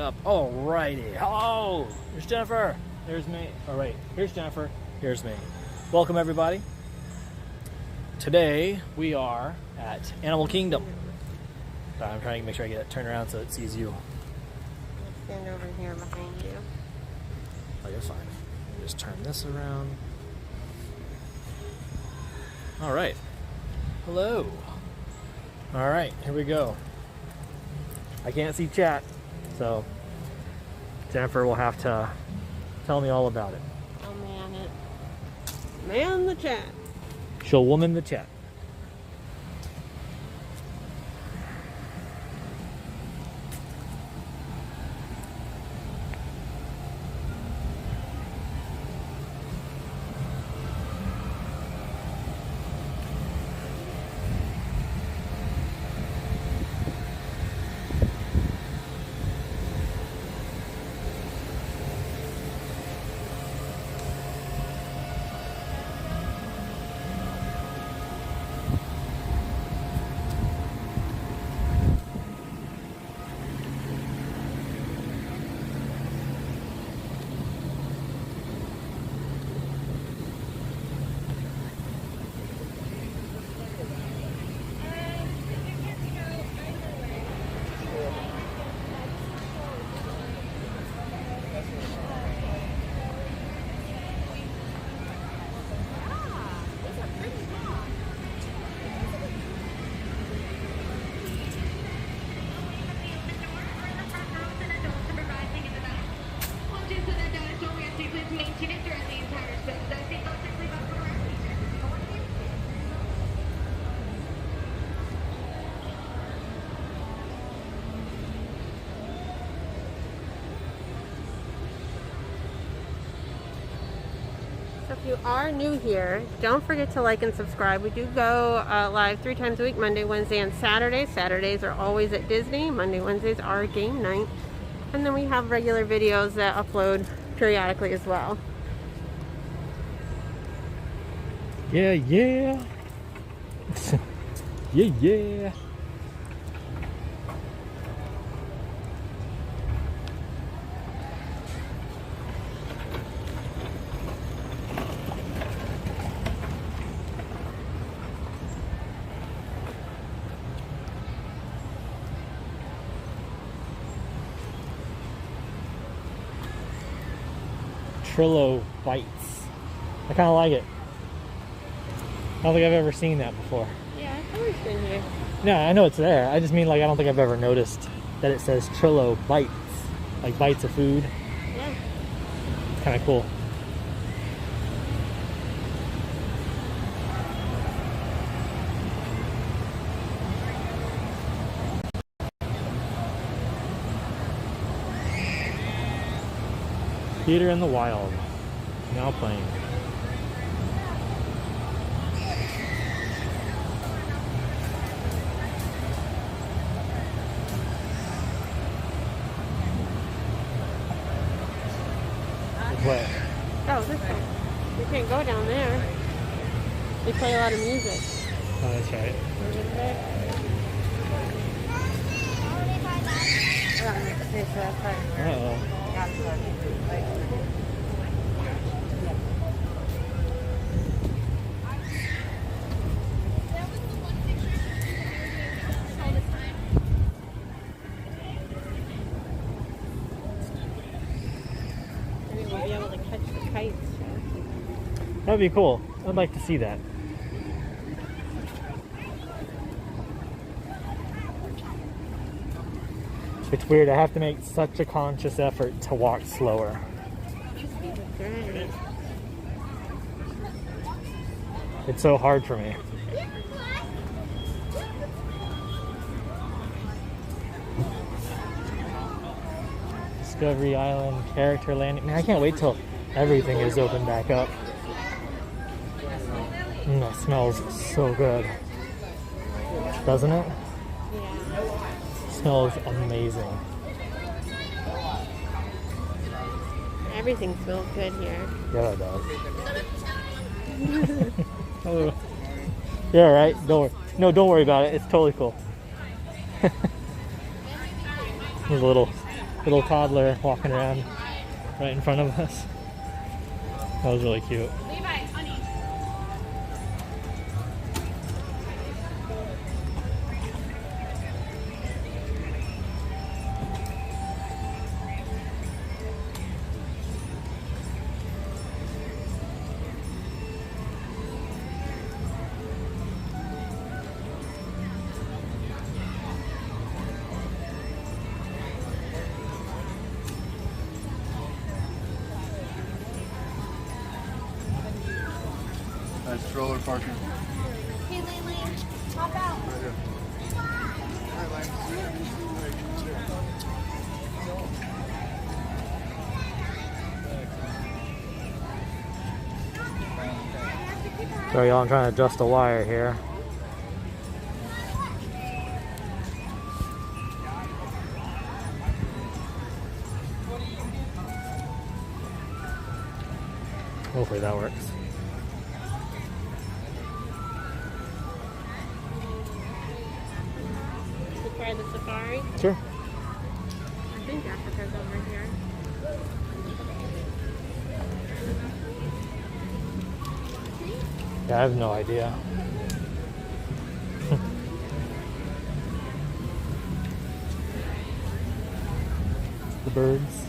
up. Alrighty. Hello! Here's Jennifer. Here's me. Oh, wait. Here's Jennifer. Here's me. Welcome, everybody. Today, we are at Animal Kingdom. I'm trying to make sure I get it turned around so it sees you. Stand over here behind you. Oh, you're fine. Just turn this around. Alright. Hello. Alright, here we go. I can't see chat, so Jennifer will have to tell me all about it. Oh man, man the chat. She'll woman the chat. So if you are new here, don't forget to like and subscribe. We do go live 3 times a week, Monday, Wednesday, and Saturday. Saturdays are always at Disney. Monday, Wednesdays are game night. And then we have regular videos that upload periodically as well. Yeah, yeah. Yeah, yeah. Trillo bites. I kind of like it. I don't think I've ever seen that before. Yeah, I've always been here. No, I know it's there. I just mean, like, I don't think I've ever noticed that it says Trillo bites. Like bites of food. Yeah. It's kind of cool. Theater in the Wild. Now playing. What? Oh, this one. You can't go down there. They play a lot of music. Oh, that's right. Uh-oh. Maybe we'll be able to catch the kites. That'd be cool. I'd like to see that. It's weird. I have to make such a conscious effort to walk slower. It's so hard for me. Discovery Island, character landing. Man, I can't wait till everything is open back up. That smells so good. Doesn't it? Yeah. Smells amazing. Everything smells good here. Yeah, it does. Hello. You're alright. Don't worry about it. It's totally cool. There's a little little toddler walking around right in front of us. That was really cute. Nice stroller parking. Hey, Lily, hop out. Right here. Sorry y'all, I'm trying to adjust the wire here. Hopefully that works. Try the safari. Sure. I think Africa's over here. Yeah, I have no idea. The birds.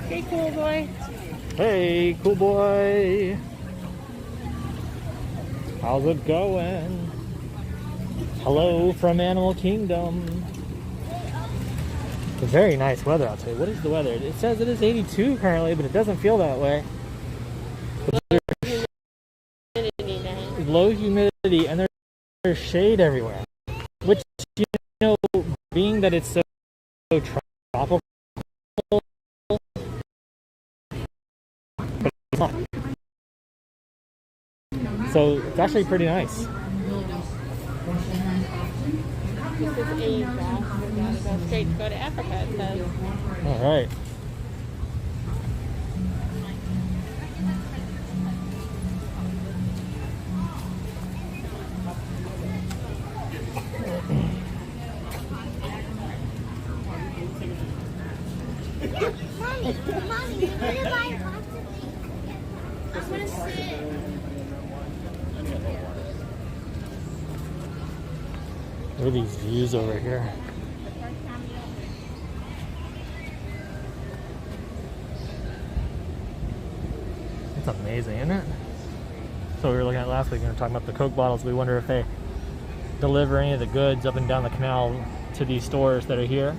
Hey, cool boy. Hey, cool boy. How's it going? Hello from Animal Kingdom. It's very nice weather out today. What is the weather? It says it is 82 currently, but it doesn't feel that way. Low humidity, and there's shade everywhere. Which, you know, being that it's so tropical, but it's not. So it's actually pretty nice. This is Asia. We're going to go straight to go to Africa, it says. All right. Mommy, Mommy, you need to buy lots of things. I want to sit. Look at these views over here. It's amazing, isn't it? So we were looking at last week, we were talking about the Coke bottles. We wonder if they deliver any of the goods up and down the canal to these stores that are here.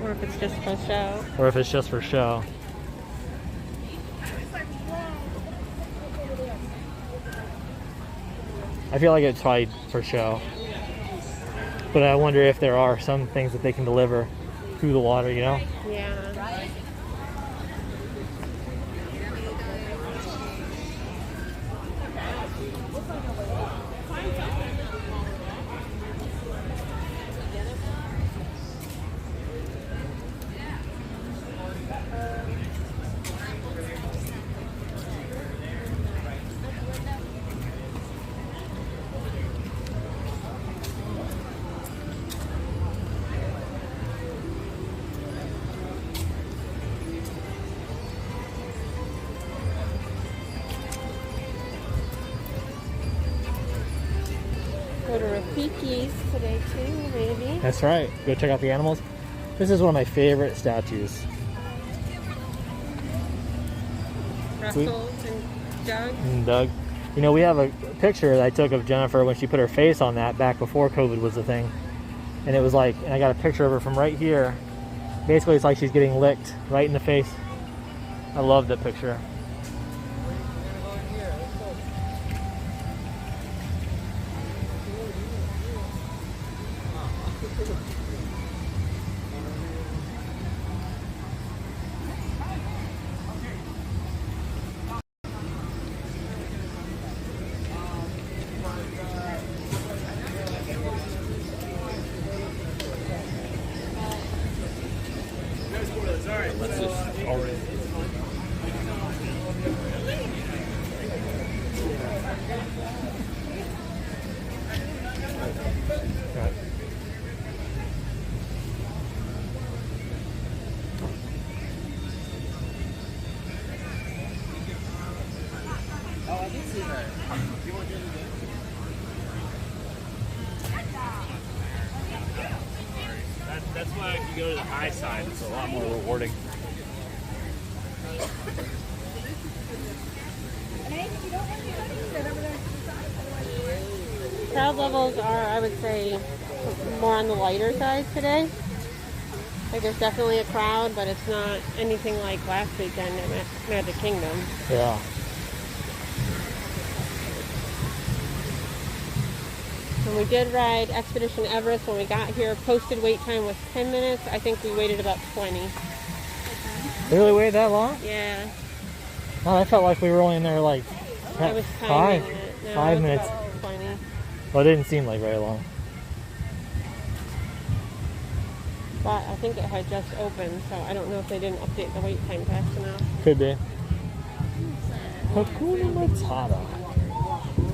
Or if it's just for show. Or if it's just for show. I feel like it's probably for show. But I wonder if there are some things that they can deliver through the water, you know? Yeah. Go to Rafiki's today too, maybe. That's right. Go check out the animals. This is one of my favorite statues. Russell's and Doug. And Doug. You know, we have a picture that I took of Jennifer when she put her face on that back before COVID was a thing. And it was like, and I got a picture of her from right here. Basically, it's like she's getting licked right in the face. I love that picture. Let's just already. Right. Oh, I did see that. You want to do it again? That's why if you go to the high side, it's a lot more rewarding. Crowd levels are, I would say, more on the lighter side today. Like there's definitely a crowd, but it's not anything like last weekend at Magic Kingdom. Yeah. When we did ride Expedition Everest, when we got here, posted wait time was 10 minutes. I think we waited about 20. They really waited that long? Yeah. Oh, I felt like we were only in there like I was timing it. No, 5 it was minutes. about 20. Well, it didn't seem like very long. But I think it had just opened, so I don't know if they didn't update the wait time fast enough. Could be. Hakuna Matata.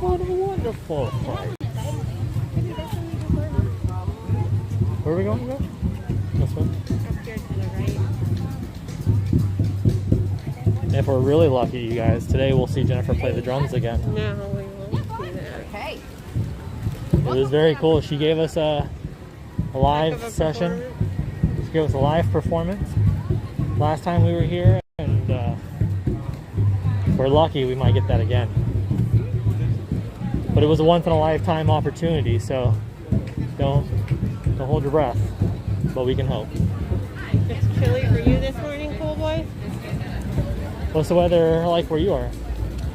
What a wonderful place. Where are we going to go? This one? Up here to the right. If we're really lucky, you guys, today we'll see Jennifer play the drums again. No, we won't see that. Okay. It was very cool. She gave us a live session. She gave us a live performance last time we were here, and if we're lucky, we might get that again. But it was a once-in-a-lifetime opportunity, so don't hold your breath, but we can hope. It's chilly for you this morning, cool boy? What's the weather like where you are? It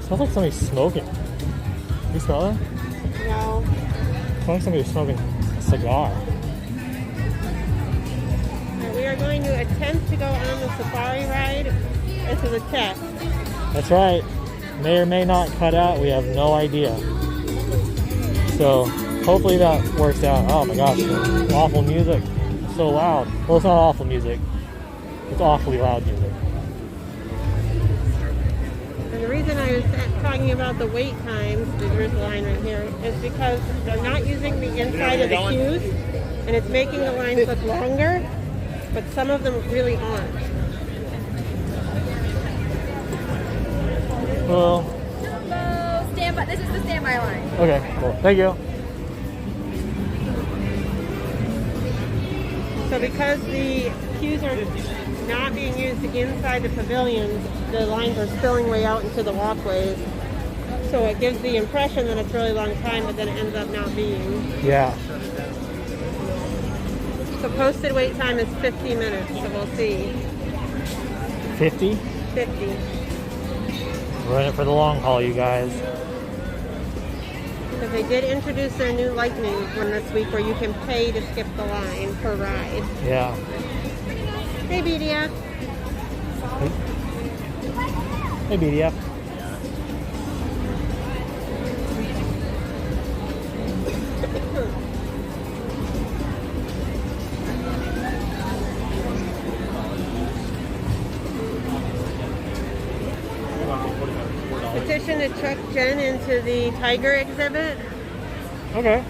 smells like somebody's smoking. You smell that? No. It smells like somebody's smoking a cigar. We are going to attempt to go on the safari ride. This is a test. That's right. May or may not cut out. We have no idea. So hopefully that works out. Oh my gosh, awful music. So loud. Well, it's not awful music. It's awfully loud music. And the reason I was talking about the wait times, there's a line right here, is because they're not using the inside of the queues, and it's making the lines look longer, but some of them really aren't. Well, Hello, standby. This is the standby line. okay, cool. Thank you. So because the queues are not being used inside the pavilions, the lines are spilling way out into the walkways. So it gives the impression that it's a really long time, but then it ends up not being. Yeah. So posted wait time is 50 minutes, so we'll see. 50? 50. We're in it for the long haul, you guys. Because they did introduce their new lightning one this week where you can pay to skip the line per ride. Yeah. Hey, BDF. Hey, BDF. Petition to truck Jen into the tiger exhibit. Okay.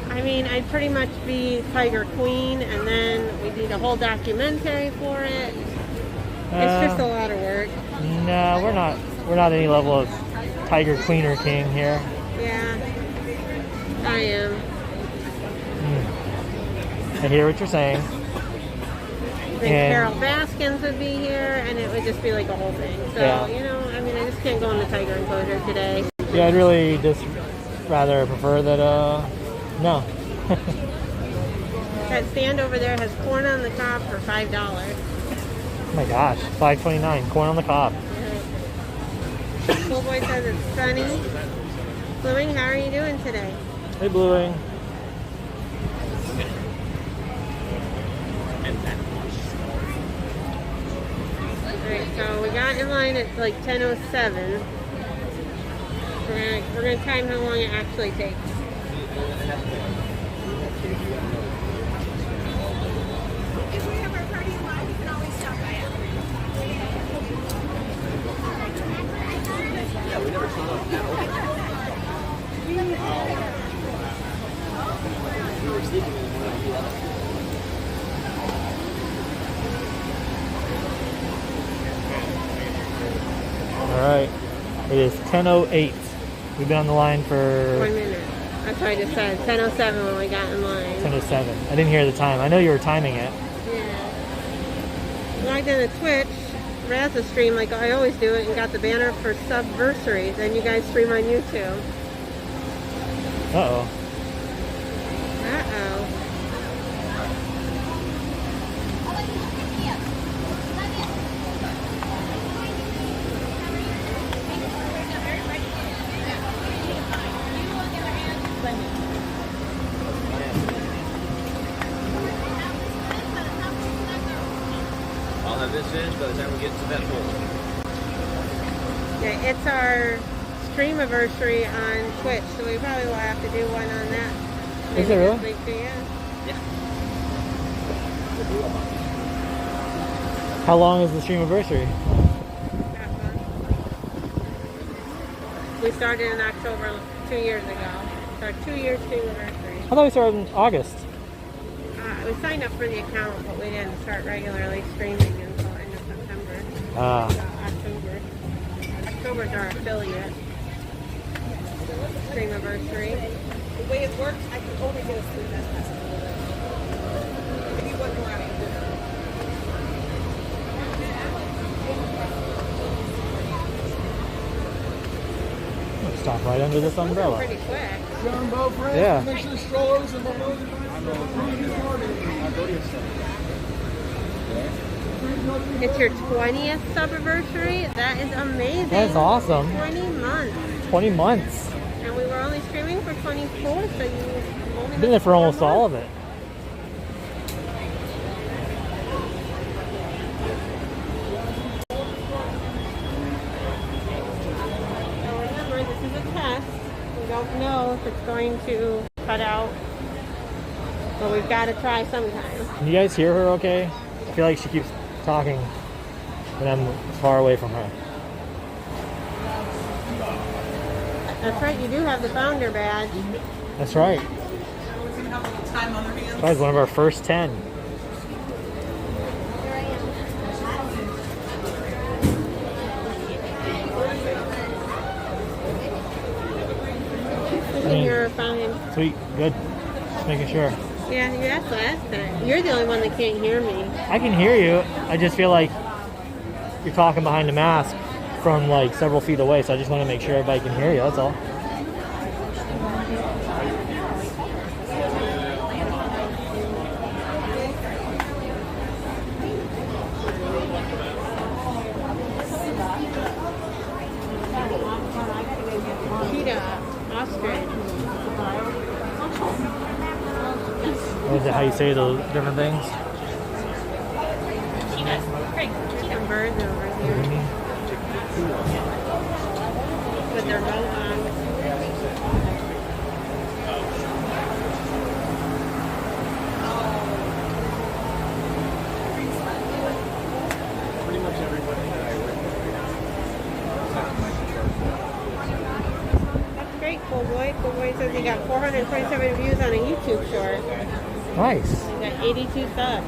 I mean, I'd pretty much be Tiger Queen, and then we need a whole documentary for it. It's just a lot of work. No, we're not any level of Tiger Queen or King here. Yeah, I am. I hear what you're saying. I think Carol Baskins would be here, and it would just be like a whole thing. So, Yeah. you know, I mean, I just can't go in the tiger enclosure today. Yeah, I'd really just rather prefer that, no. That stand over there has corn on the cob for $5. Oh my gosh, $5.29, corn on the cob. Cool boy says it's sunny. Blooming, how are you doing today? Hey, Bluing. Alright, so we got in line at like 10:07. We're gonna time how long it actually takes. If we have our party in line, we can always stop by after. Yeah, we never saw that. Alright, it is 10:08. We've been on the line for 1 minute. That's what I just said. 10:07 when we got in line. 10:07. I didn't hear the time. I know you were timing it. Yeah. Logged in to Twitch, Raza stream like I always do it, and got the banner for Subversary. Then you guys stream on YouTube. Uh-oh. Uh-oh. I'll have this finished by the time we get to that hole. Yeah, it's our stream anniversary on Twitch, so we probably will have to do one on that. Is it really? This week too, yeah. How long is the stream anniversary? That one. We started in October 2 years ago. It's our 2-year stream anniversary. I thought we started in August. We signed up for the account, but we didn't start regularly streaming until end of September. Ah. October. October's our affiliate. Stream anniversary. The way it works, I can only get a sleep that fast. Maybe one more out. Stop right under this umbrella. Pretty quick. Yeah. It's your 20th sub-anniversary? That is amazing. That's awesome. 20 months. 20 months. And we were only streaming for 24, so you only Been there for almost all of it. So remember, this is a test. We don't know if it's going to cut out, but we've got to try sometime. Can you guys hear her okay? I feel like she keeps talking when I'm far away from her. That's right, you do have the founder badge. That's right. Everyone's gonna have a little time on their hands. That was one of our first 10. Here I am. You're fine. Sweet, good. Just making sure. Yeah, you asked last time. You're the only one that can't hear me. I can hear you. I just feel like you're talking behind a mask from like several feet away, so I just want to make sure everybody can hear you, that's all. Cheetah, ostrich. Is it how you say those different things? There's some birds over here with their boat on. Pretty much everybody that I work with That's great, Cool Boy. Cool Boy says he got 427 views on a YouTube short. Nice. He got 82 subs.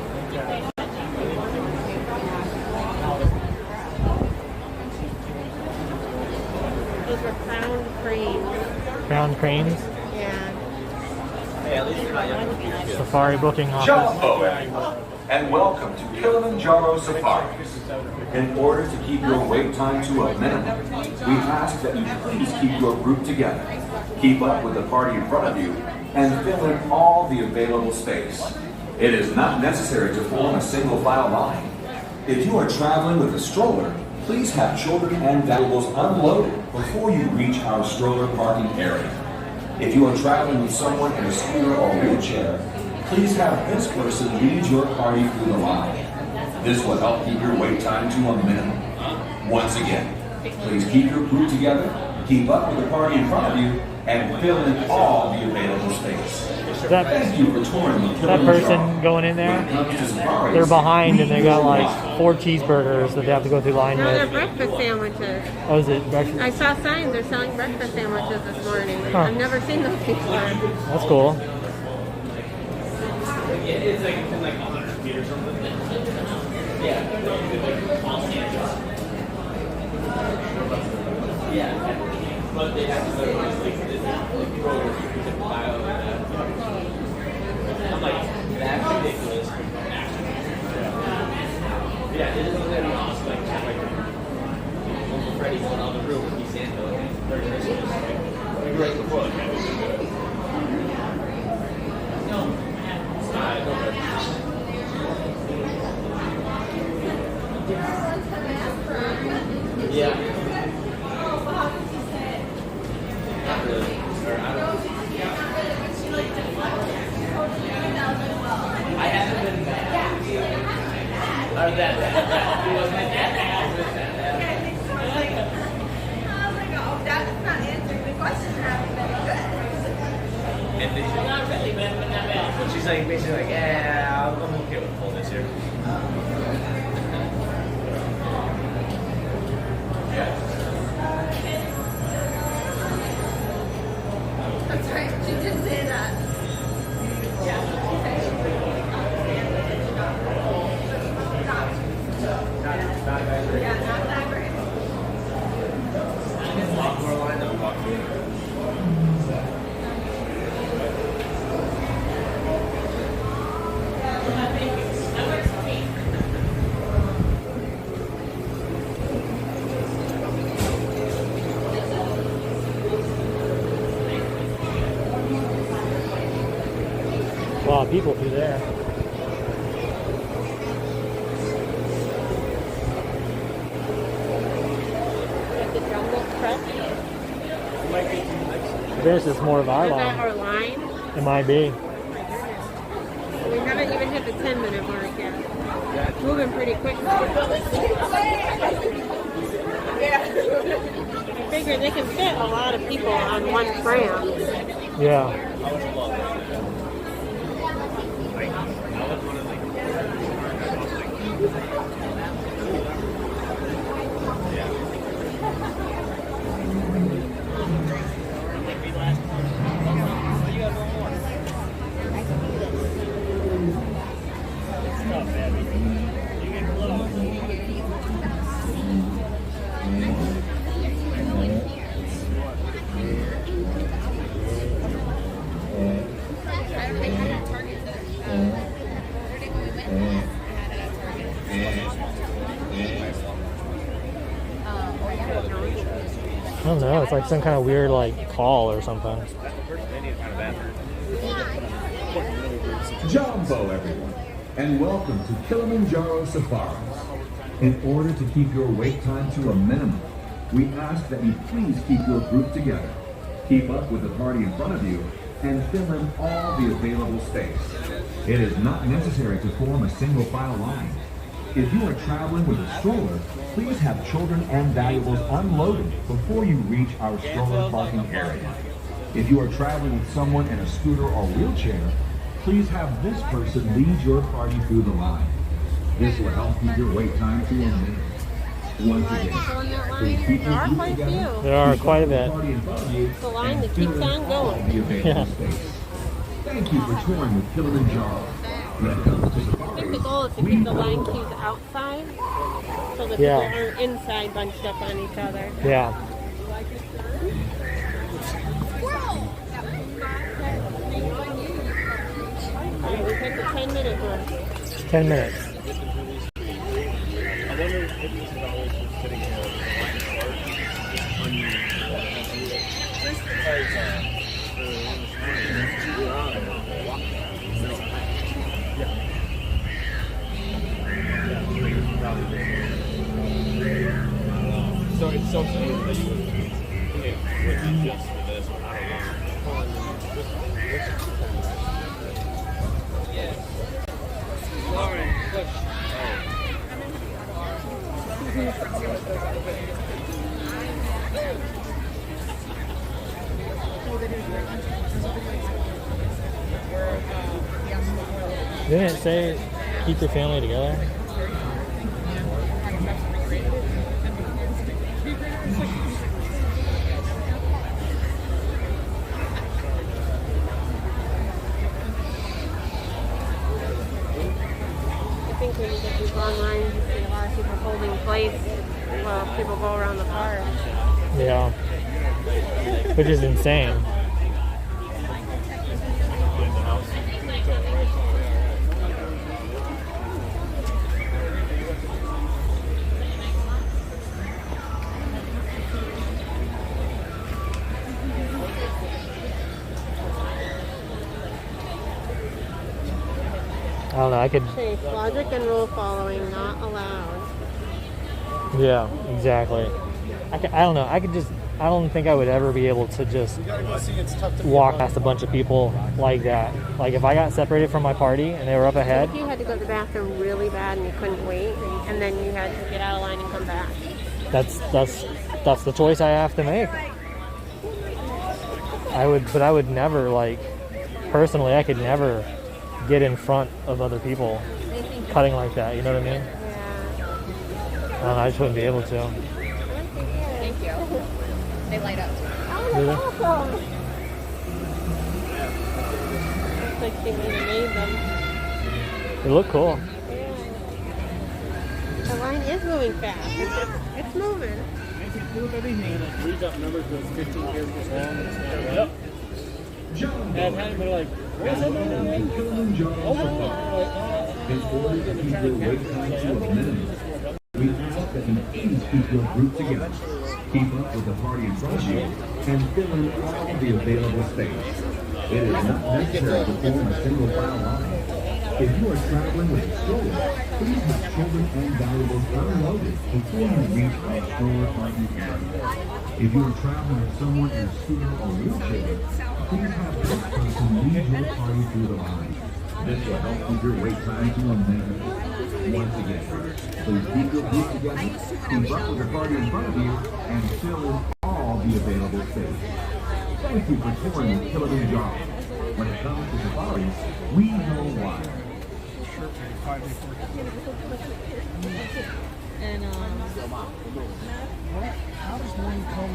Those were crowned cranes. Crown cranes. Yeah. Hey, at least you're not young. Safari booking office. Hello, everyone, and welcome to Kilimanjaro Safari. In order to keep your wait time to a minimum, we ask that you please keep your group together, keep up with the party in front of you, and fill in all the available space. It is not necessary to form a single file line. If you are traveling with a stroller, please have children and valuables unloaded before you reach our stroller parking area. If you are traveling with someone in a scooter or wheelchair, please have this person lead your party through the line. This will help keep your wait time to a minimum. Once again, please keep your group together, keep up with the party in front of you, and fill in all the available space. Thank you for touring the That person going in there, they're behind and they got like 4 cheeseburgers that they have to go through line No, they're with. breakfast sandwiches. Oh, is it breakfast? I saw signs they're selling breakfast sandwiches this morning. Huh. I've never seen those before. That's cool. It's like in like 100 feet or something. Yeah. Yeah. But they have to go like this road to file and that. I'm like, that's ridiculous. Yeah, it isn't really awesome. Like Uncle Freddie's on the roof and he's Santa. Like right before the camera. No. Yeah. Not really. Or I don't know. I haven't been bad. Or that. He wasn't that bad. That's not answering the question. Haven't been good. And she's not really been that bad. But she's like basically like, yeah, I'm okay with full this year. That's right. She did say that. Yeah. Yeah, not that great. Walk more line than walk through. A lot of people through there. Like the jungle press. This is more of our Is that line. our line? It might be. We haven't even hit the 10-minute mark yet. Moving pretty quick. I figure they can fit a lot of people on one tram. Yeah. I don't know. It's like some kind of weird like call or something. Jumbo, everyone, and welcome to Kilimanjaro Safaris. In order to keep your wait time to a minimum, we ask that you please keep your group together, keep up with the party in front of you, and fill in all the available space. It is not necessary to form a single file line. If you are traveling with a stroller, please have children and valuables unloaded before you reach our stroller parking area. If you are traveling with someone in a scooter or wheelchair, please have this person lead your party through the line. This will help keep your wait time to a minute. Once again, please keep There your are group quite a together. few. There are quite a bit. It's a line that keeps on going. The available space. Thank you for touring with Kilimanjaro. When it comes to I think the safaris, goal is to we keep the know line queues outside so that Yeah. people aren't inside bunched up on each other. Yeah. Alright, we hit the 10-minute mark. 10 minutes. I wonder if this is always just sitting here like just because we're on it, walking. So it's so funny that you would just for this one. I don't know. Yeah. Lauren, push. Didn't it say keep your family together? place while people go around the park. Yeah. Which is insane. I don't know, I could... Safe, logic and rule following not allowed. Yeah, exactly. I don't know, I don't think I would ever be able to just walk past a bunch of people like that. Like if I got separated from my party and they were up ahead. If you had to go to the bathroom really bad and you couldn't wait, and then you had to get out of line and come back. That's the choice I have to make. I would never, like, personally, I could never get in front of other people cutting like that, you know what I mean? Yeah. I just wouldn't be able to. Thank you. They light up. Do they? Awesome. Looks like she made them. They look cool. Yeah. The line is moving fast. It's moving. Reads up numbers with 15 characters long. Yep. And I've had them like, what's that number? In order to keep your wait time to a minimum, we ask that you please keep your group together, keep up with the party in front of you, and fill in all the available space. It is not necessary to form a single file line. If you are traveling with a stroller, please have children and valuables unloaded before you reach our stroller parking area. If you are traveling with someone in a scooter or wheelchair, please have this person lead your party through the line. This will help keep your wait time to a minimum. Once again, please keep your group together, keep up with the party in front of you, and fill in all the available space. Thank you for touring with Kilimanjaro. When it comes to safaris, we know why. And how does one come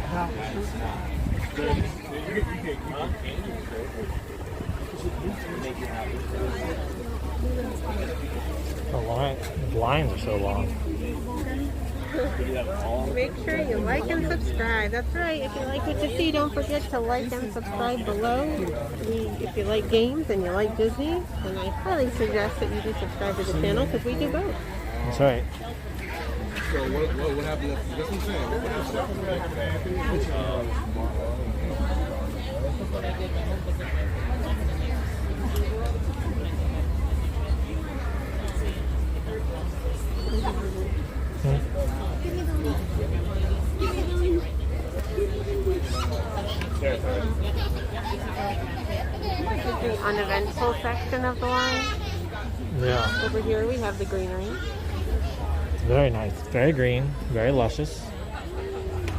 about The lines are so long. make sure you like and subscribe. That's right. If you like what you see, don't forget to like and subscribe below. If you like games and you like Disney, then I highly suggest that you do subscribe to the channel because we do both. That's right. So what happened? That's what I'm saying. This is the uneventful section of the line. Yeah. Over here we have the greenery. Very nice. Very green. Very luscious.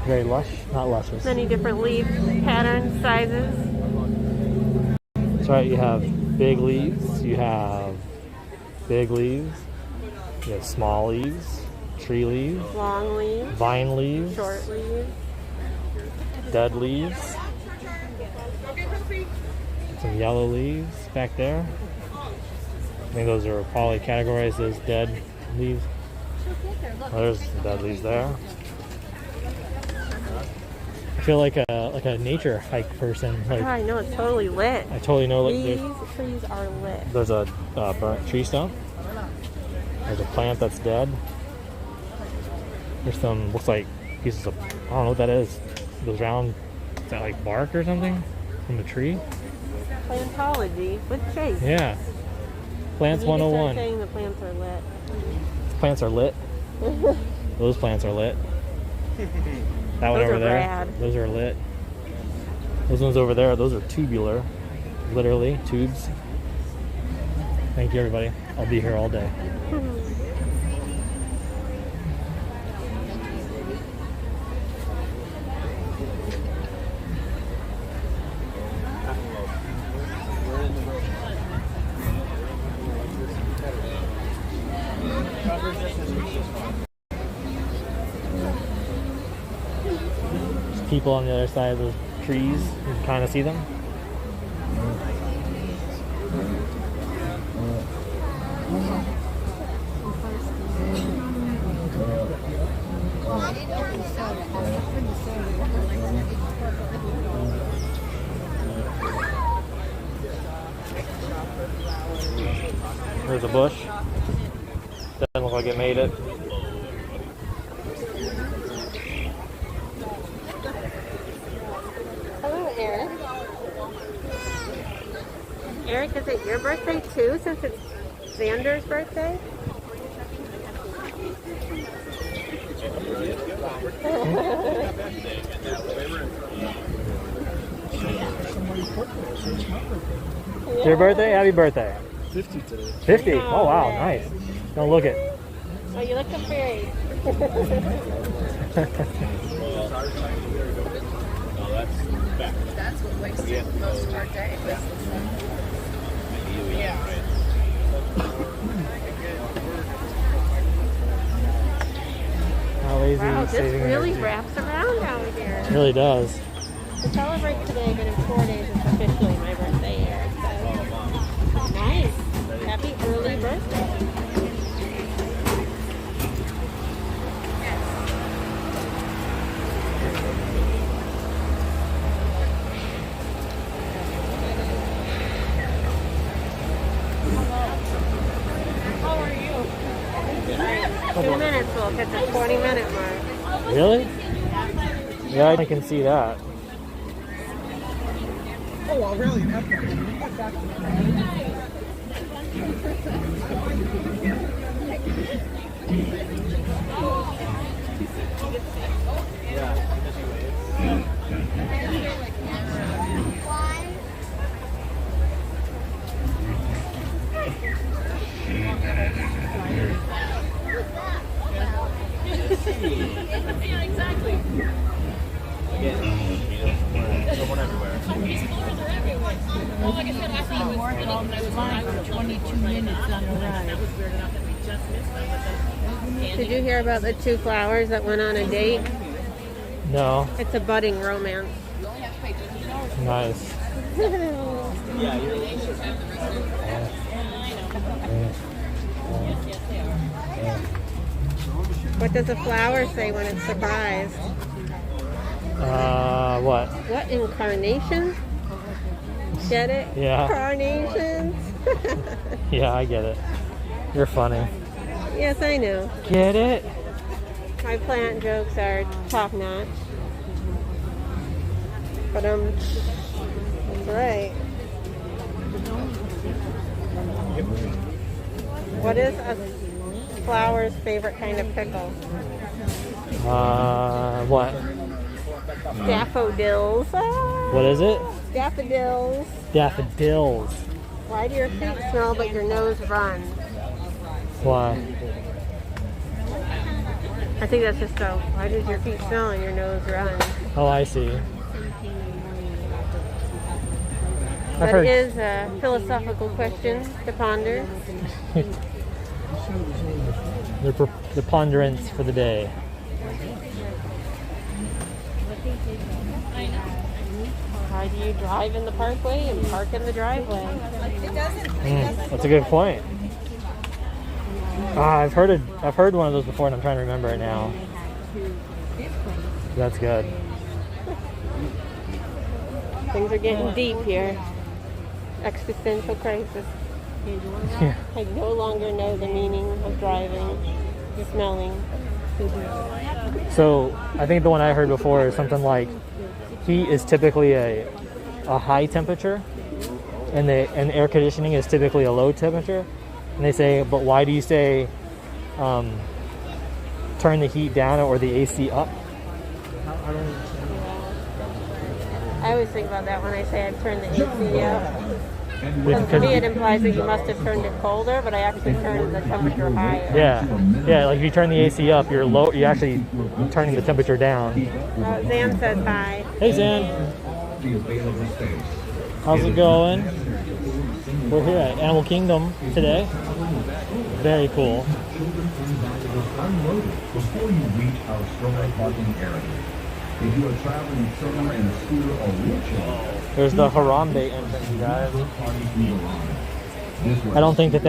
Very lush. Not luscious. Many different leaf patterns, sizes. That's right. You have big leaves. You have big leaves. You have small leaves. Tree leaves. Long leaves. Vine leaves. Short leaves. Dead leaves. Some yellow leaves back there. I think those are probably categorized as dead leaves. Oh, there's some dead leaves there. I feel like a nature hike person. Like, Oh, I know, it's totally lit. I totally know. Like These trees are lit. there's a burnt tree stump. There's a plant that's dead. There's some looks like pieces of I don't know what that is. Those round is that like bark or something from the tree? Plantology with Chase. Yeah. Plants You need to start 101. saying the plants are lit. Plants are lit. Those plants are lit. That one Those over are there. rad. Those are lit. Those ones over there, those are tubular. Literally, tubes. Thank you, everybody. I'll be here all day. There's people on the other side of those trees. You can kind of see them. There's a bush. Doesn't look like it made it. Hello, Eric. Eric, is it your birthday too, since it's Xander's birthday? It's your birthday? Happy birthday. 50 today. 50? Oh, Oh, wow, man. nice. Don't look it. Oh, you look a fairy. That's what makes it most of our day. Yeah. How lazy Wow, this saving really energy. wraps around out here. It really does. To celebrate today, but in 4 days it's officially my birthday here. So nice. Happy early birthday. How are you? 2 minutes, we'll hit the 20-minute mark. Really? Yeah, I can see that. Oh, well, really? Yeah, exactly. Someone everywhere. Well, like I said, I think it was 22 minutes on the ride. that was weird enough that we just missed them. Did you hear about the 2 flowers that went on a date? No. It's a budding romance. Nice. Yeah, you're What does a flower say when it's surprised? What? What in carnation? Get it? Yeah. Carnations. Yeah, I get it. You're funny. Yes, I know. Get it? My plant jokes are top notch. But that's right. What is a flower's favorite kind of pickle? What? Daffodils. Ah, What is it? daffodils. Daffodils. Why do your feet smell but your nose runs? Why? I think that's just a, why does your feet smell and your nose run? Oh, I see. I've That heard. is a philosophical question to ponder. The ponderance for the day. Why do you drive in the parkway and park in the driveway? That's a good point. I've heard one of those before, and I'm trying to remember it now. That's good. Things are getting deep here. Existential crisis. Yeah. I no longer know the meaning of driving, smelling. So I think the one I heard before is something like heat is typically a high temperature, and air conditioning is typically a low temperature. And they say, but why do you say turn the heat down or the AC up? I don't understand. I always think about that when I say I've turned the AC up. Because to Because- me it implies that you must have turned it colder, but I actually turned the temperature higher. Yeah. Like if you turn the AC up, you're actually turning the temperature down. Zan says hi. Hey Zan, how's it going? We're here at Animal Kingdom today. Very cool. Unloaded before you reach our stroller parking area. If you are traveling solo in a scooter or wheelchair, There's the Harambe entrance, you guys. party through the line. I don't think that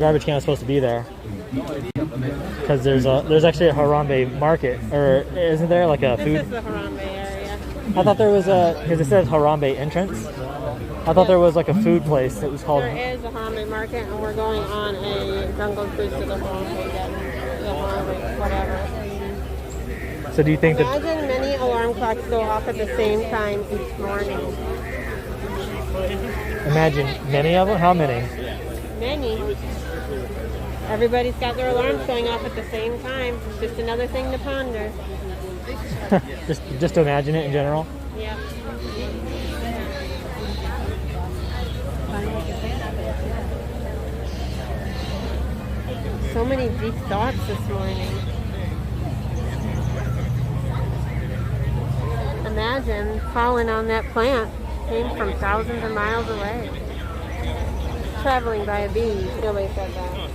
garbage can is supposed to be there. Because there's actually a Harambe market, or isn't there like a food? This is the Harambe area. I thought there was because it says Harambe entrance. I thought there was like a food place that was called. There is a Harambe market, and we're going on a jungle cruise to the Harambe, whatever. So do you think that? Imagine many alarm clocks go off at the same time each morning. Imagine many of them. How many? Many. Everybody's got their alarms going off at the same time. Just another thing to ponder. just to imagine it in general. Yeah. So many deep thoughts this morning. Imagine falling on that plant. Came from thousands of miles away. Traveling by a bee. Nobody said that.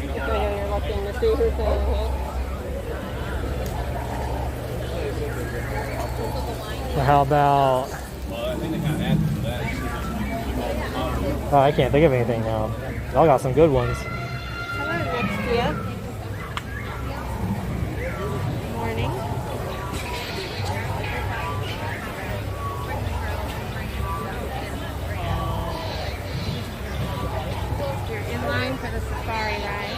I know you're looking to see who's saying it. Well, how about? Oh, I can't think of anything now. Y'all got some good ones. Hello, next to you. Morning. You're in line for the safari ride.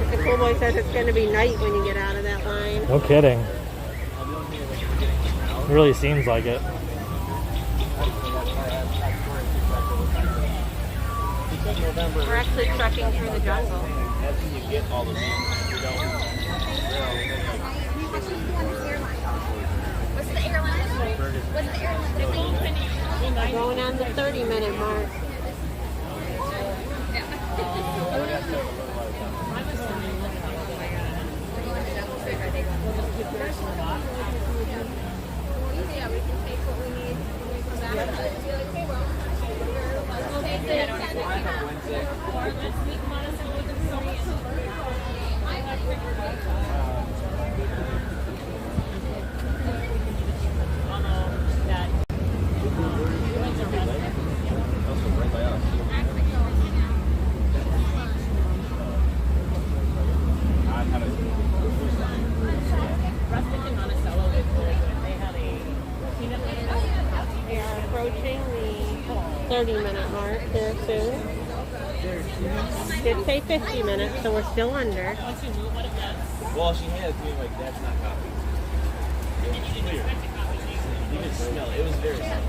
The cool boy says it's going to be night when you get out of that line. No kidding. It really seems like it. We're actually trekking through the jungle. What's the airline? What's the airline? We're going on the 30-minute mark. Yeah, we can take what we need when we come back. Be like, hey, well, We are approaching the 30-minute mark here soon. Did say 50 minutes, so we're still under. Well, she had it being like, that's not coffee. It was clear. You could smell it. It was very smell.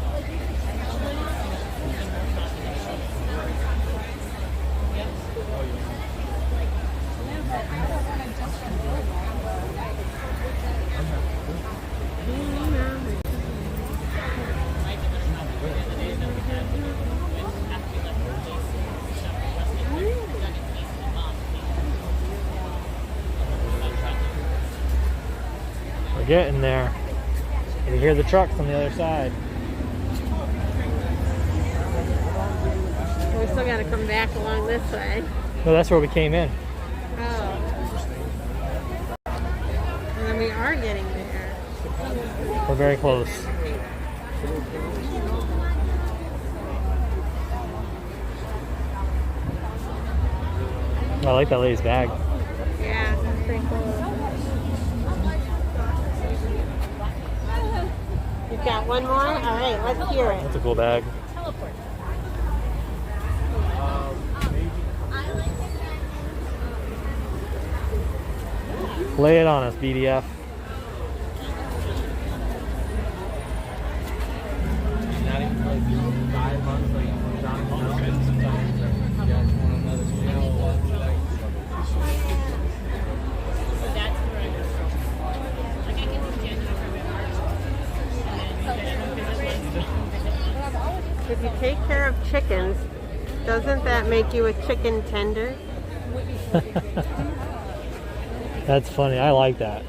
We're getting there. You hear the trucks on the other side. We still got to come back along this way. No, that's where we came in. Oh. And then we are getting there. We're very close. I like that lady's bag. Yeah, that's pretty cool. You've got one more? All right, let's hear it. That's a cool bag. Lay it on us, BDF. Not even like 5 months, like John sometimes. If you take care of chickens, Doesn't that make you a chicken tender? That's funny. I like that.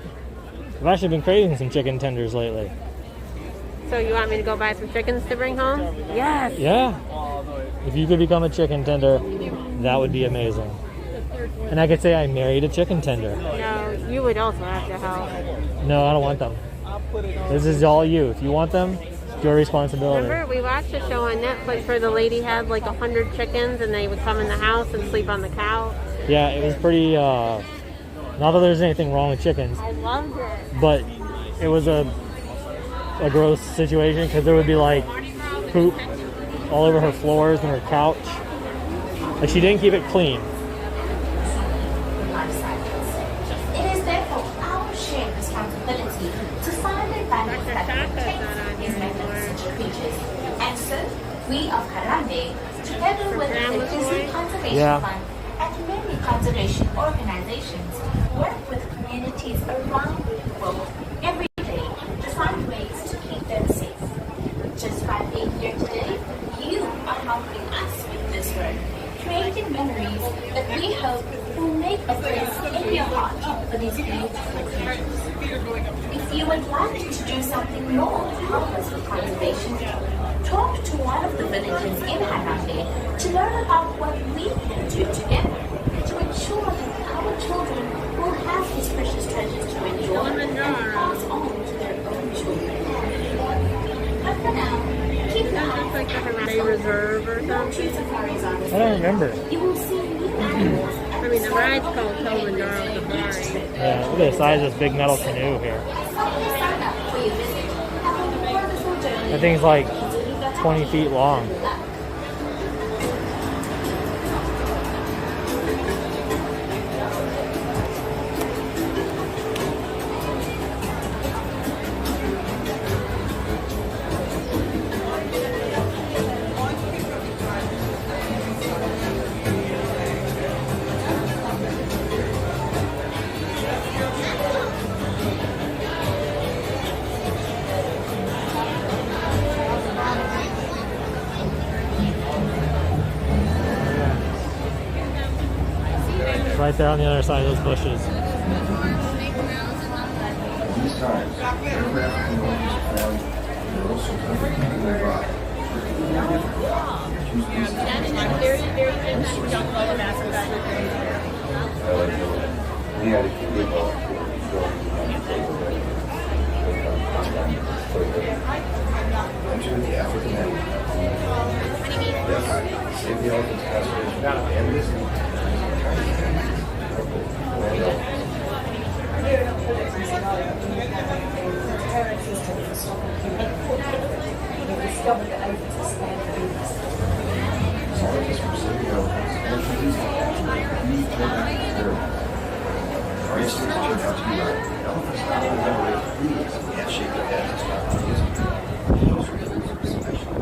I've actually been craving some chicken tenders lately. So you want me to go buy some chickens to bring home? Yes. Yeah. If you could become a chicken tender, that would be amazing. And I could say I married a chicken tender. No, you would also have to help. No, I don't want them. This is all you. If you want them, it's your responsibility. Remember, we watched a show on Netflix where the lady had like 100 chickens and they would come in the house and sleep on the couch. Yeah, it was pretty, not that there's anything wrong with chickens, I loved it. but it was a gross situation because there would be like poop all over her floors and her couch. Like she didn't keep it clean. It is therefore our shared responsibility to find a balance that protects these magnificent creatures. And so, we of Harambe, together with the Disney Conservation Fund and many conservation organizations, work with communities around the world every day to find ways to keep them safe. Just by being here today, you are helping us with this work, creating memories that we hope will make a place in your heart for these beautiful creatures. If you would like to do something more to help us with conservation, talk to one of the villages in Harambe to learn about what we can do together to ensure that our children will have these precious treasures to enjoy and pass on to their own children. But for now, keep your eyes Like a Harambe reserve or something. safaris on I don't remember. You will see new animals. I mean, the ride's called Kilimanjaro Safari. Yeah, look at the size of this big metal canoe here. Sign up for your visit. Have a wonderful journey. That thing's like 20 feet long. Right there on the other side of those bushes. These times, aircraft can only use ground and also completely nearby. We had to give enter the African end. Yes, save the elephant's conservation and Disney. Scientists from city elephants introduced unique our instincts turn out to be right. Elephants not only have a way to breathe and shake their heads as not easy. They also use special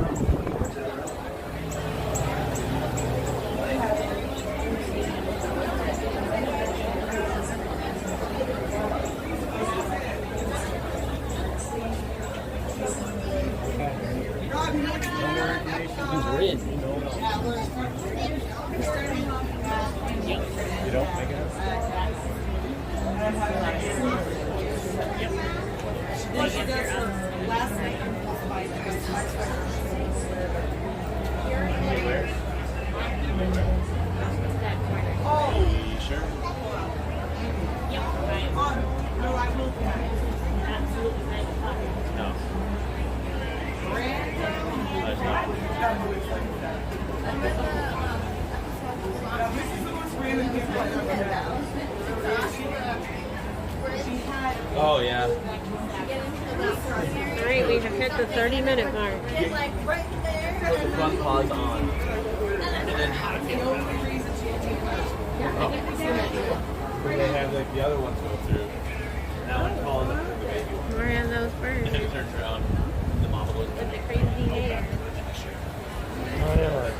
Oh yeah. Alright, we have hit the 30-minute mark. Put the front paws on. And then how to get them. They have like the other ones go through. That one follows up with the baby one. More on those And then birds it turns around. The mama goes with the crazy hair. Oh, yeah.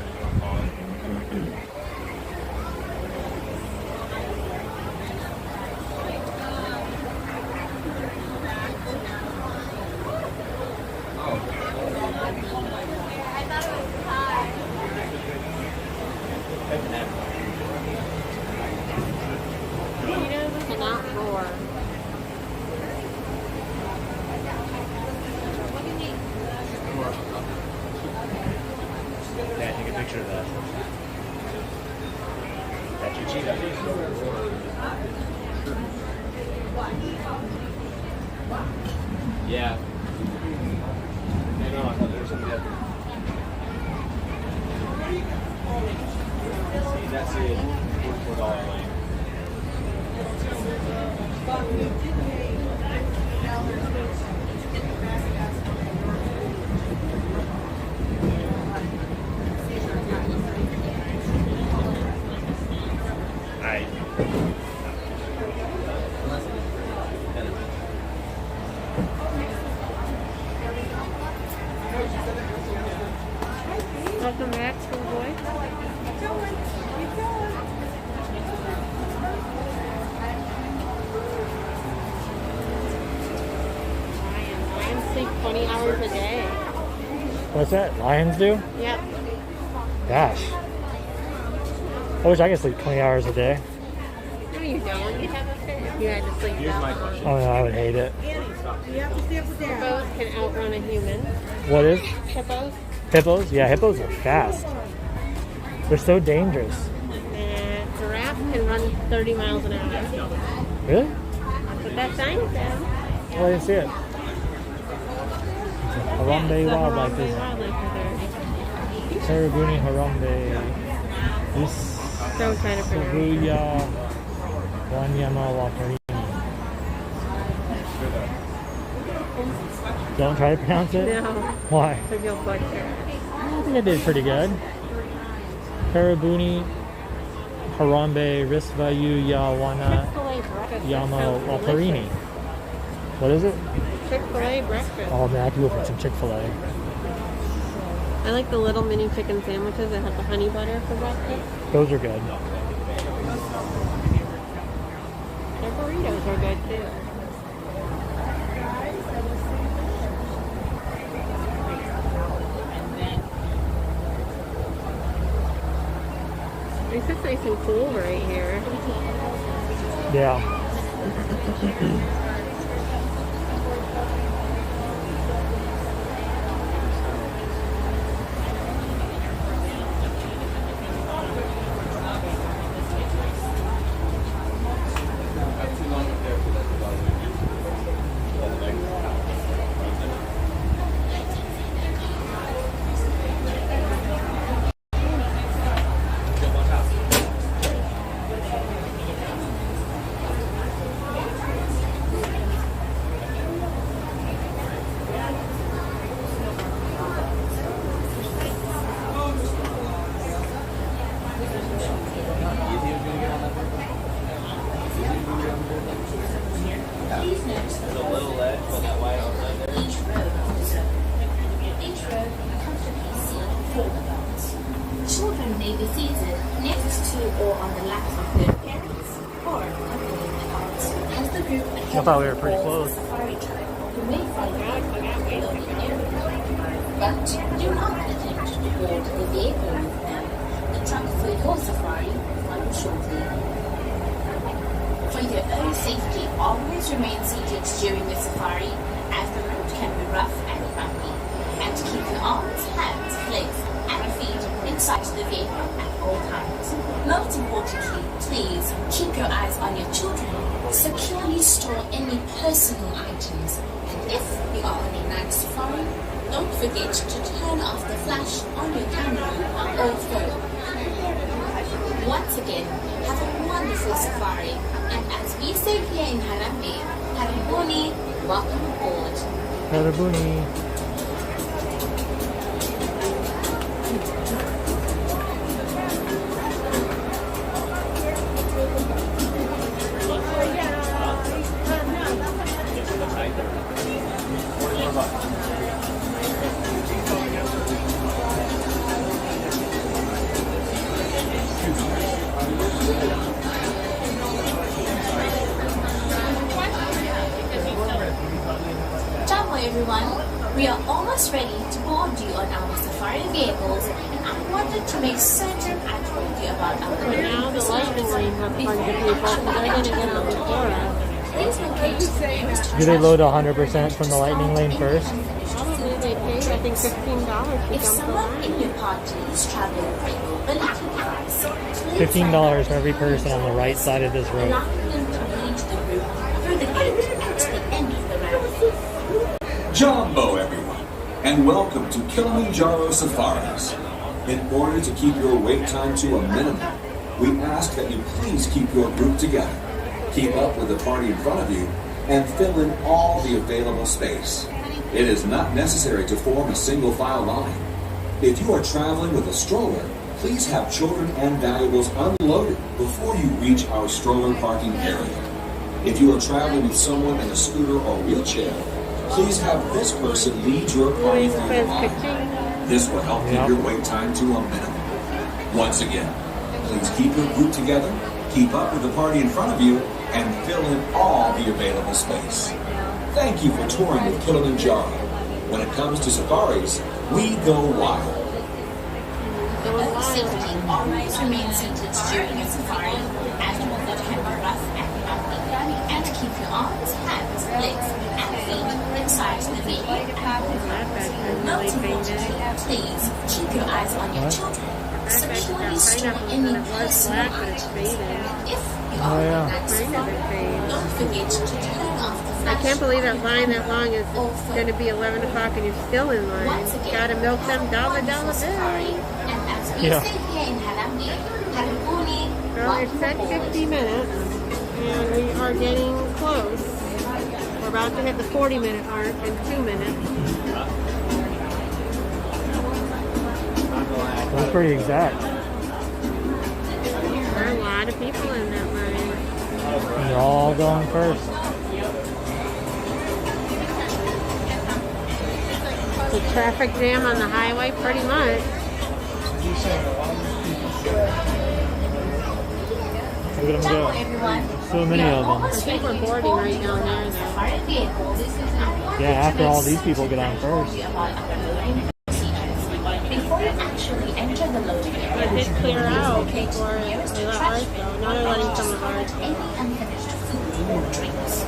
Yeah, take a picture of that. That's your cheetah. Yeah. I know, I thought there was something else. See, that's it. $44 lane. Welcome back, schoolboy. Lions sleep 20 hours a day. What's that? Lions do? Yep. Gosh. I wish I could sleep 20 hours a day. No, you don't. You have a fit if you had to sleep Here's that my long. question. Oh no, I would hate it. Hippos can outrun a human. What is? Hippos. Hippos? Yeah, hippos are fast. They're so dangerous. And giraffes can run 30 miles an hour. Really? That's what that sign says. Oh, I didn't see it. Harambe wildlife Harambe is wildlife reserve. Terabuni Harambe. This Don't try to pronounce it. Subuya Wanyama Waparini. Don't try to pronounce it? No. Why? Because you'll butcher it. I think I did pretty good. Terabuni Harambe Risvayu Yawana Chick-fil-A breakfast. Yama Sounds Waparini. delicious. What is it? Chick-fil-A breakfast. Oh man, I could go for some Chick-fil-A. I like the little mini chicken sandwiches that have the honey butter for breakfast. Those are good. Their burritos are good too. At least it's nice and cool right here. Yeah. Children may be seated next to or on the laps of their parents or accompanying adults as the group I thought we were pretty close. safari trail. You may find out loading area, but do not attempt to board the vehicle with them. The truck for your safari will follow shortly. For your own safety, always remain seated during the safari as the road can be rough and bumpy, and keep your arms, hands, legs, and feet inside the vehicle at all times. Most importantly, please keep your eyes on your children. Securely store any personal items, and if you are on a night safari, don't forget to turn off the flash on your camera or phone. Once again, have a wonderful safari, and as we say here in Harambe, Karibuni, welcome aboard. Karabuni. Ciao everyone, we are almost ready to board you on our safari vehicles, and I wanted to make certain I told you about our But now the lightning lane has a bunch of people, so they're going to get on before us. Please locate the nearest Do they load 100% from the lightning lane first? Probably they pay. I think charging $15 to If jump the someone line. in your party is traveling with a mobility device, please $15 for every person on the right side of this road. allow them to lead the group through the gate at the end of the road. Jumbo, everyone, and welcome to Kilimanjaro Safaris. In order to keep your wait time to a minimum, we ask that you please keep your group together, keep up with the party in front of you, and fill in all the available space. It is not necessary to form a single file line. If you are traveling with a stroller, please have children and valuables unloaded before you reach our stroller parking area. If you are traveling with someone in a scooter or wheelchair, please have this person lead your party through the line. This will help keep your wait time to a minimum. Once again, please keep your group together, keep up with the party in front of you, and fill in all the available space. Thank you for touring with Kilimanjaro. When it comes to safaris, we go wild. For safety, always remain seated during a safari as you will not have a rough and bumpy, and keep your arms, hands, legs, and feet inside the vehicle. Not to mention, please keep your eyes on your children. Securely store any personal items. If you are in that safari, don't forget to turn off the I flash. can't believe that line that long is going to be 11 o'clock and you're still in line. Once again, Gotta milk them dollar bills. and as we Yeah. say here in Harambe, Karibuni, Well, it said 50 minutes and we are getting close. We're about to hit the 40-minute mark in 2 minutes. That's pretty exact. There are a lot of people in that line. And they're all going first. The traffic jam on the highway, pretty much. Look at them Hello go. everyone. So many of them. I think we're boarding right down there, though. Safari vehicles. Yeah, after all these people get on first. Before you actually enter the loading area, It did clear out before they let ours go. Now they're letting some of ours any go. unfinished food or drinks.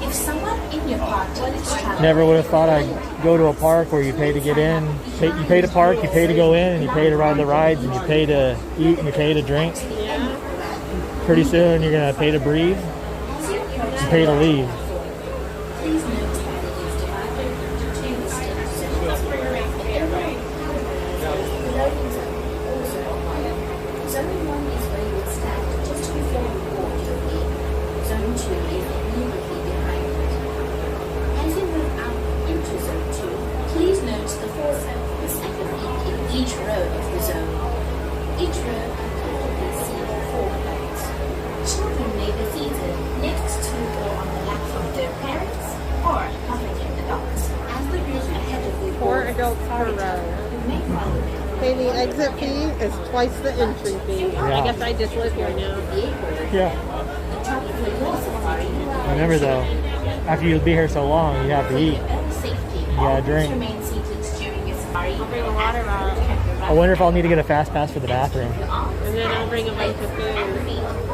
If someone in your party is traveling, Never would have thought I'd go to a park where you pay to get in. You pay to park, you pay to go in, and you pay to ride the rides, and you pay to eat, and you pay to drink. Yeah. Pretty soon you're going to pay to breathe and pay to leave. please note that it is divided into two stages. The loading zone also occupied. Zone 1 is where you would stand just before you board your vehicle. Zone 2 is immediately behind it. As you move out into Zone 2, please note the first and the second peak in each row of the zone. Each row can currently seat 4 adults. Children may be seated next to or on the lap of their parents or accompanying adults. As the group ahead of you 4 adults per row. you may follow them. Okay, the exit fee is twice the entry fee. I guess I just live here now. Yeah. The top of your safari. Remember though, after you be here so long, you have to eat. Own safety. You gotta drink. Remain seated during your safari. Bring a water bottle. I wonder if I'll need to get a fast pass for the bathroom. And then I'll bring a bunch of food.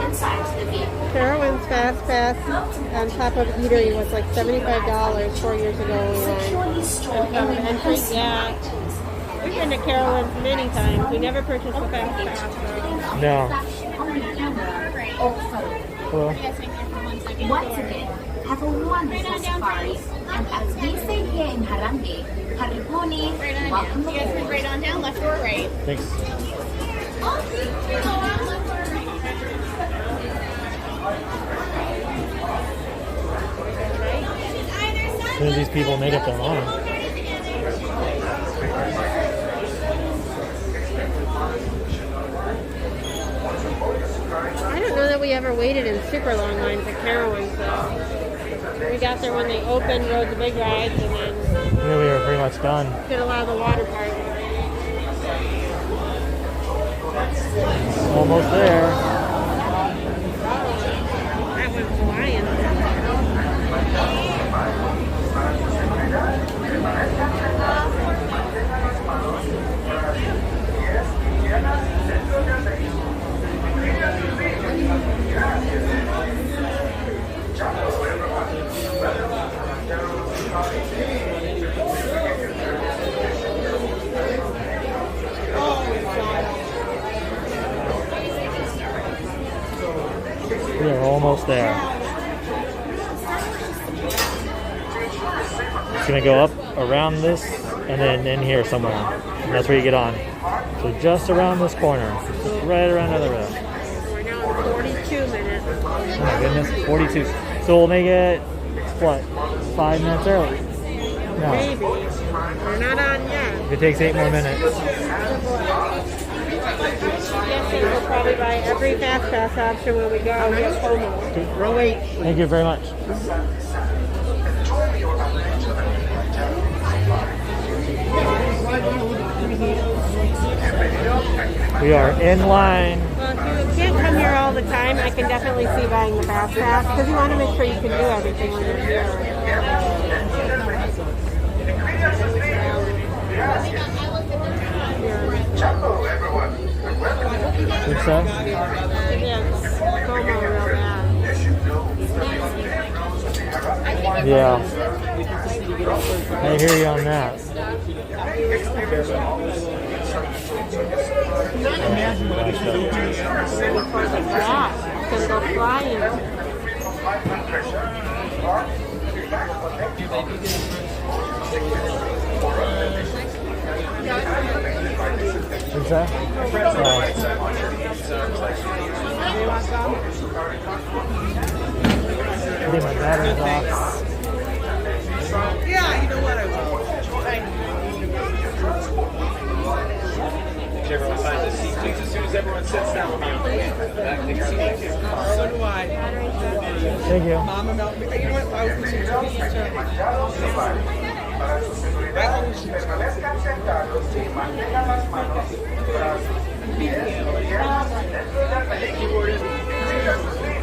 Inside the vehicle. Carowinds Fast Pass on top of Eatery was like $75 4 years ago. Securely store any Entry, personal yeah. items. We've been to Carowinds many times. We never purchased a Fast Pass, though. No. Flash on your camera or phone. Hello. Once again, have a wonderful safari. And as we say here in Harambe, Karibuni, welcome aboard. Right on down, left or right. Thanks. As soon as these people made up their mind. I don't know that we ever waited in super long lines at Carowinds, though. We got there when they opened, rode the big rides, and then Yeah, we were pretty much done. did a lot of the water parks. Almost there. That was flying. almost there. It's gonna go up around this and then in here somewhere. And that's where you get on. So just around this corner. Just right around the other road. We're now at 42 minutes. Oh my goodness, 42. So we'll make it, what, 5 minutes early? No. Maybe. We're not on yet. If it takes 8 more minutes. Yes, we'll probably buy every fast pass option when we go get FOMO. Row 8. Thank you very much. We are in line. Well, if you can't come here all the time, I can definitely see buying the fast pass because you want to make sure you can do everything when you're here. What's that? Yes, FOMO real bad. Yeah. I hear you on that. For the cat, can go flying. What's that? I think my battery's off. Yeah, you know what? I will. Everyone finds a seat, please. As soon as everyone sits down, we'll be on the way. So do I. Thank you. Mama Mel. You know what? I was listening to this sister.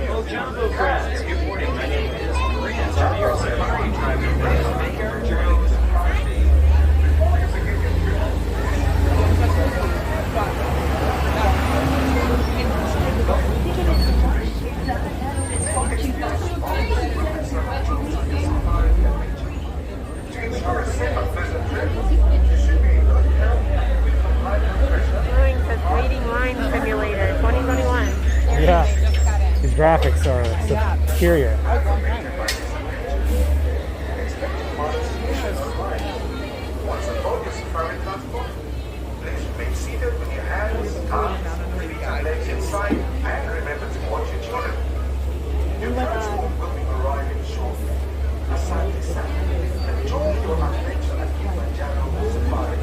Well, Jumbo Friends, good morning. My name is Grant. I'm your safari driver. Make our journey with Waiting line simulator 2021. Yeah. These graphics are superior. Please remain seated with your hands, arms, feet, and legs inside, and remember to watch your children. Your transport will be arriving shortly. Asante sana. Enjoy your adventure at Kilimanjaro Safari.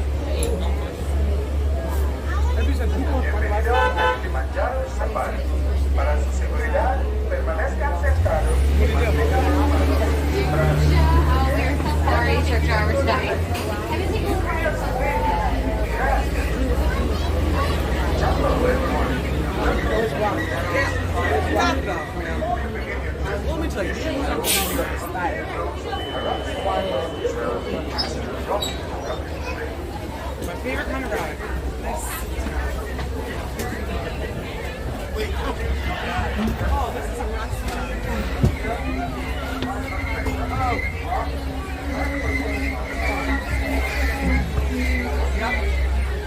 Bienvenido a Kilimanjaro Safari. Para su seguridad, permanezcan sentados y mantengan We're safari truck drivers tonight. Let me tell you, my favorite kind of ride. Wait. Oh, this is a rock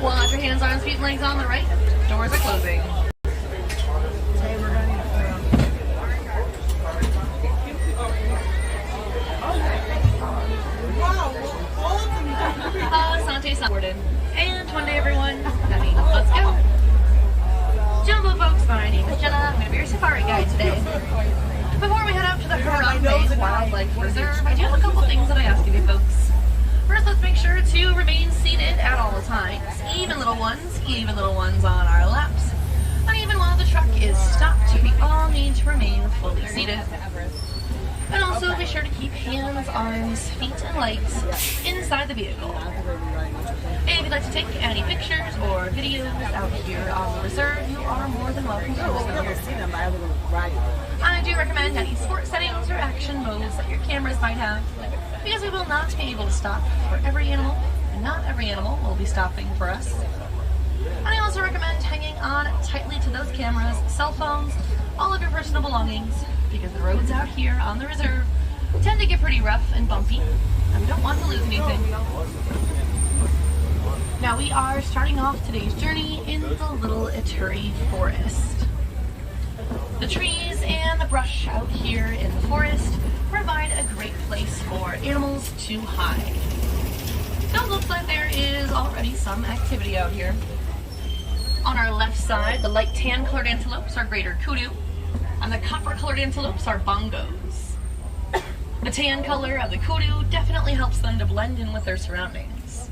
Well, have your hands, arms, feet, and legs on the right. Doors are closing. Asante supported. And one day, everyone. That means let's go. Jumbo folks, my name is Jenna. I'm going to be your safari guide today. Before we head out to the Harambe Wildlife Reserve, I do have a couple things that I ask of you folks. First, let's make sure to remain seated at all times, even little ones on our laps. And even while the truck is stopped, we all need to remain fully seated. And also be sure to keep hands, arms, feet, and legs inside the vehicle. If you'd like to take any pictures or videos out here on the reserve, you are more than welcome to do so. I do recommend any sport settings or action modes that your cameras might have, because we will not be able to stop for every animal, and not every animal will be stopping for us. And I also recommend hanging on tightly to those cameras, cell phones, all of your personal belongings, because the roads out here on the reserve tend to get pretty rough and bumpy, and we don't want to lose anything. Now we are starting off today's journey in the Little Ituri Forest. The trees and the brush out here in the forest provide a great place for animals to hide. Now it looks like there is already some activity out here. On our left side, the light tan colored antelopes are greater kudu, and the copper colored antelopes are bongos. The tan color of the kudu definitely helps them to blend in with their surroundings.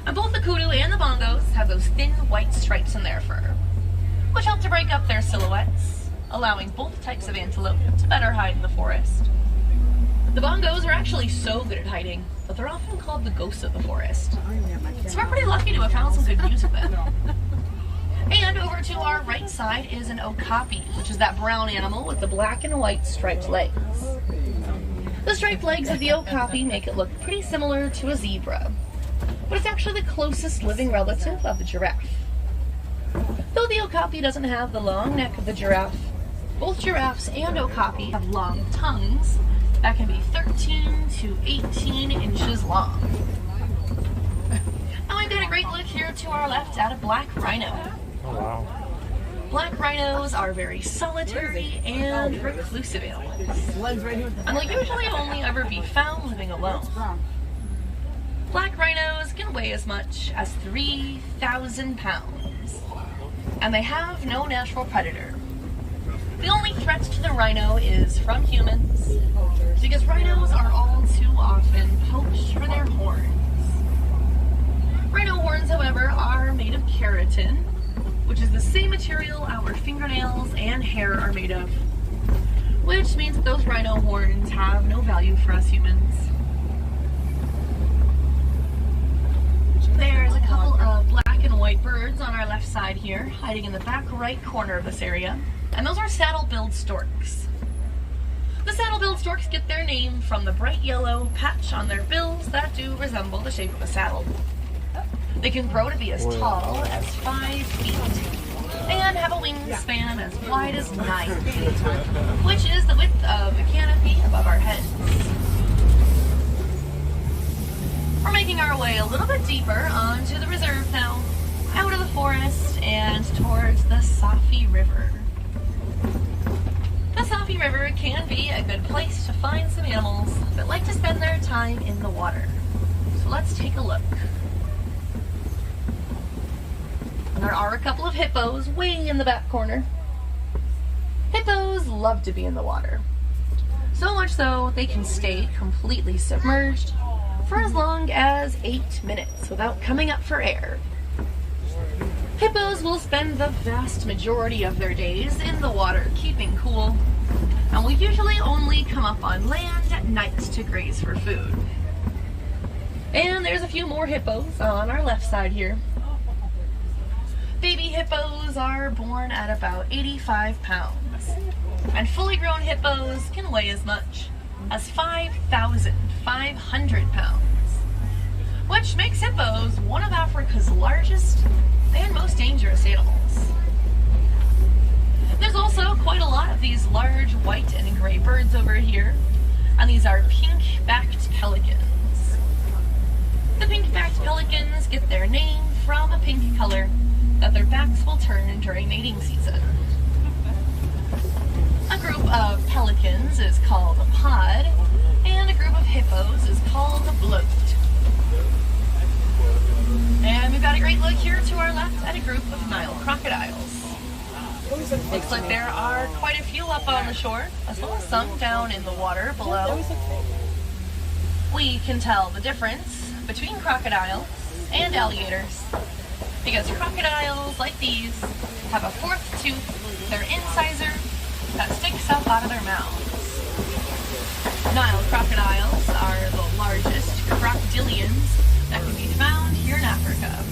And both the kudu and the bongos have those thin white stripes in their fur, which help to break up their silhouettes, allowing both types of antelope to better hide in the forest. The bongos are actually so good at hiding that they're often called the ghosts of the forest. So we're pretty lucky to have found some good views of them. And over to our right side is an okapi, which is that brown animal with the black and white striped legs. The striped legs of the okapi make it look pretty similar to a zebra, but it's actually the closest living relative of the giraffe. Though the okapi doesn't have the long neck of the giraffe, both giraffes and okapi have long tongues that can be 13 to 18 inches long. Now we've got a great look here to our left at a black rhino. Oh, wow. Black rhinos are very solitary and reclusive animals, and will usually only ever be found living alone. Black rhinos can weigh as much as 3,000 pounds, and they have no natural predator. The only threat to the rhino is from humans, because rhinos are all too often poached for their horns. Rhino horns, however, are made of keratin, which is the same material our fingernails and hair are made of, which means that those rhino horns have no value for us humans. There's a couple of black and white birds on our left side here, hiding in the back right corner of this area, and those are saddle-billed storks. The saddle-billed storks get their name from the bright yellow patch on their bills that do resemble the shape of a saddle. They can grow to be as tall as 5 feet and have a wingspan as wide as 9 feet, which is the width of the canopy above our heads. We're making our way a little bit deeper onto the reserve now, out of the forest and towards the Safi River. The Safi River can be a good place to find some animals that like to spend their time in the water. So let's take a look. There are a couple of hippos way in the back corner. Hippos love to be in the water. So much so, they can stay completely submerged for as long as 8 minutes without coming up for air. Hippos will spend the vast majority of their days in the water keeping cool, and will usually only come up on land at night to graze for food. And there's a few more hippos on our left side here. Baby hippos are born at about 85 pounds, and fully grown hippos can weigh as much as 5,500 pounds, which makes hippos one of Africa's largest and most dangerous animals. There's also quite a lot of these large white and gray birds over here, and these are pink-backed pelicans. The pink-backed pelicans get their name from a pink color that their backs will turn during mating season. A group of pelicans is called a pod, and a group of hippos is called a bloat. And we've got a great look here to our left at a group of Nile crocodiles. Looks like there are quite a few up on the shore, as well as some down in the water below. We can tell the difference between crocodiles and alligators, because crocodiles like these have a 4th tooth, their incisor, that sticks up out of their mouths. Nile crocodiles are the largest crocodilians that can be found here in Africa,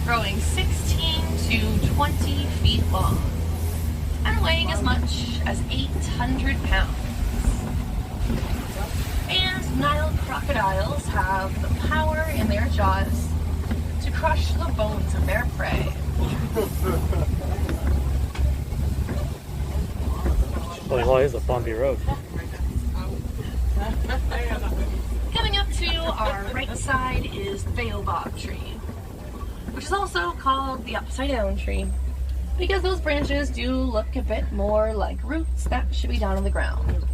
growing 16 to 20 feet long and weighing as much as 800 pounds. And Nile crocodiles have the power in their jaws to crush the bones of their prey. Well, it is a bumpy road. Coming up to our right side is the baobab tree, which is also called the upside down tree. because those branches do look a bit more like roots that should be down on the ground.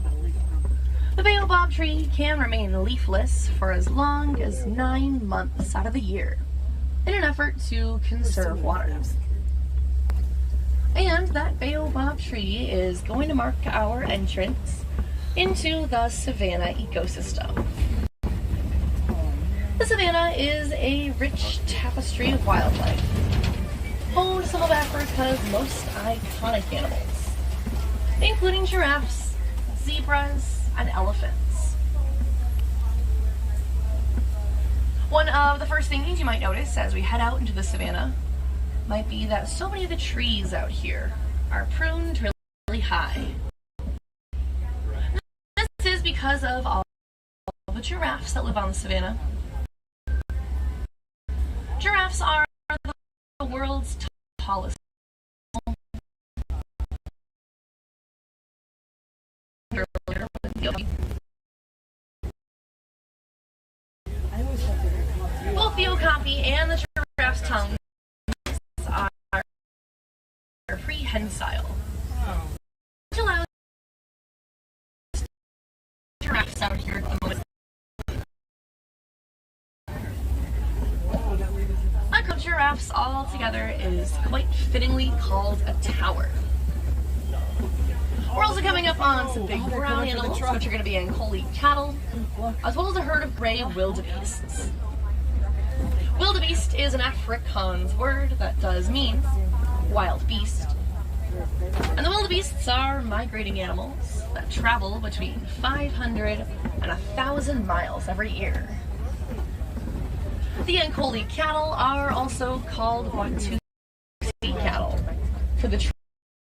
The baobab tree can remain leafless for as long as 9 months out of the year in an effort to conserve water. And that baobab tree is going to mark our entrance into the savanna ecosystem. The savanna is a rich tapestry of wildlife, home to some of Africa's most iconic animals, including giraffes, zebras, and elephants. One of the first things you might notice as we head out into the savanna might be that so many of the trees out here are pruned really high. This is because of all the giraffes that live on the savanna. Giraffes are the world's tallest. Both the okapi and the giraffe's tongues are prehensile, which allows giraffes out here at the moment. A group of giraffes all together is quite fittingly called a tower. We're also coming up on some big brown animals, which are going to be Ankole cattle, as well as a herd of gray wildebeests. Wildebeest is an Afrikaans word that does mean wild beast. And the wildebeests are migrating animals that travel between 500 and 1,000 miles every year. The Ankole cattle are also called Watusi cattle for the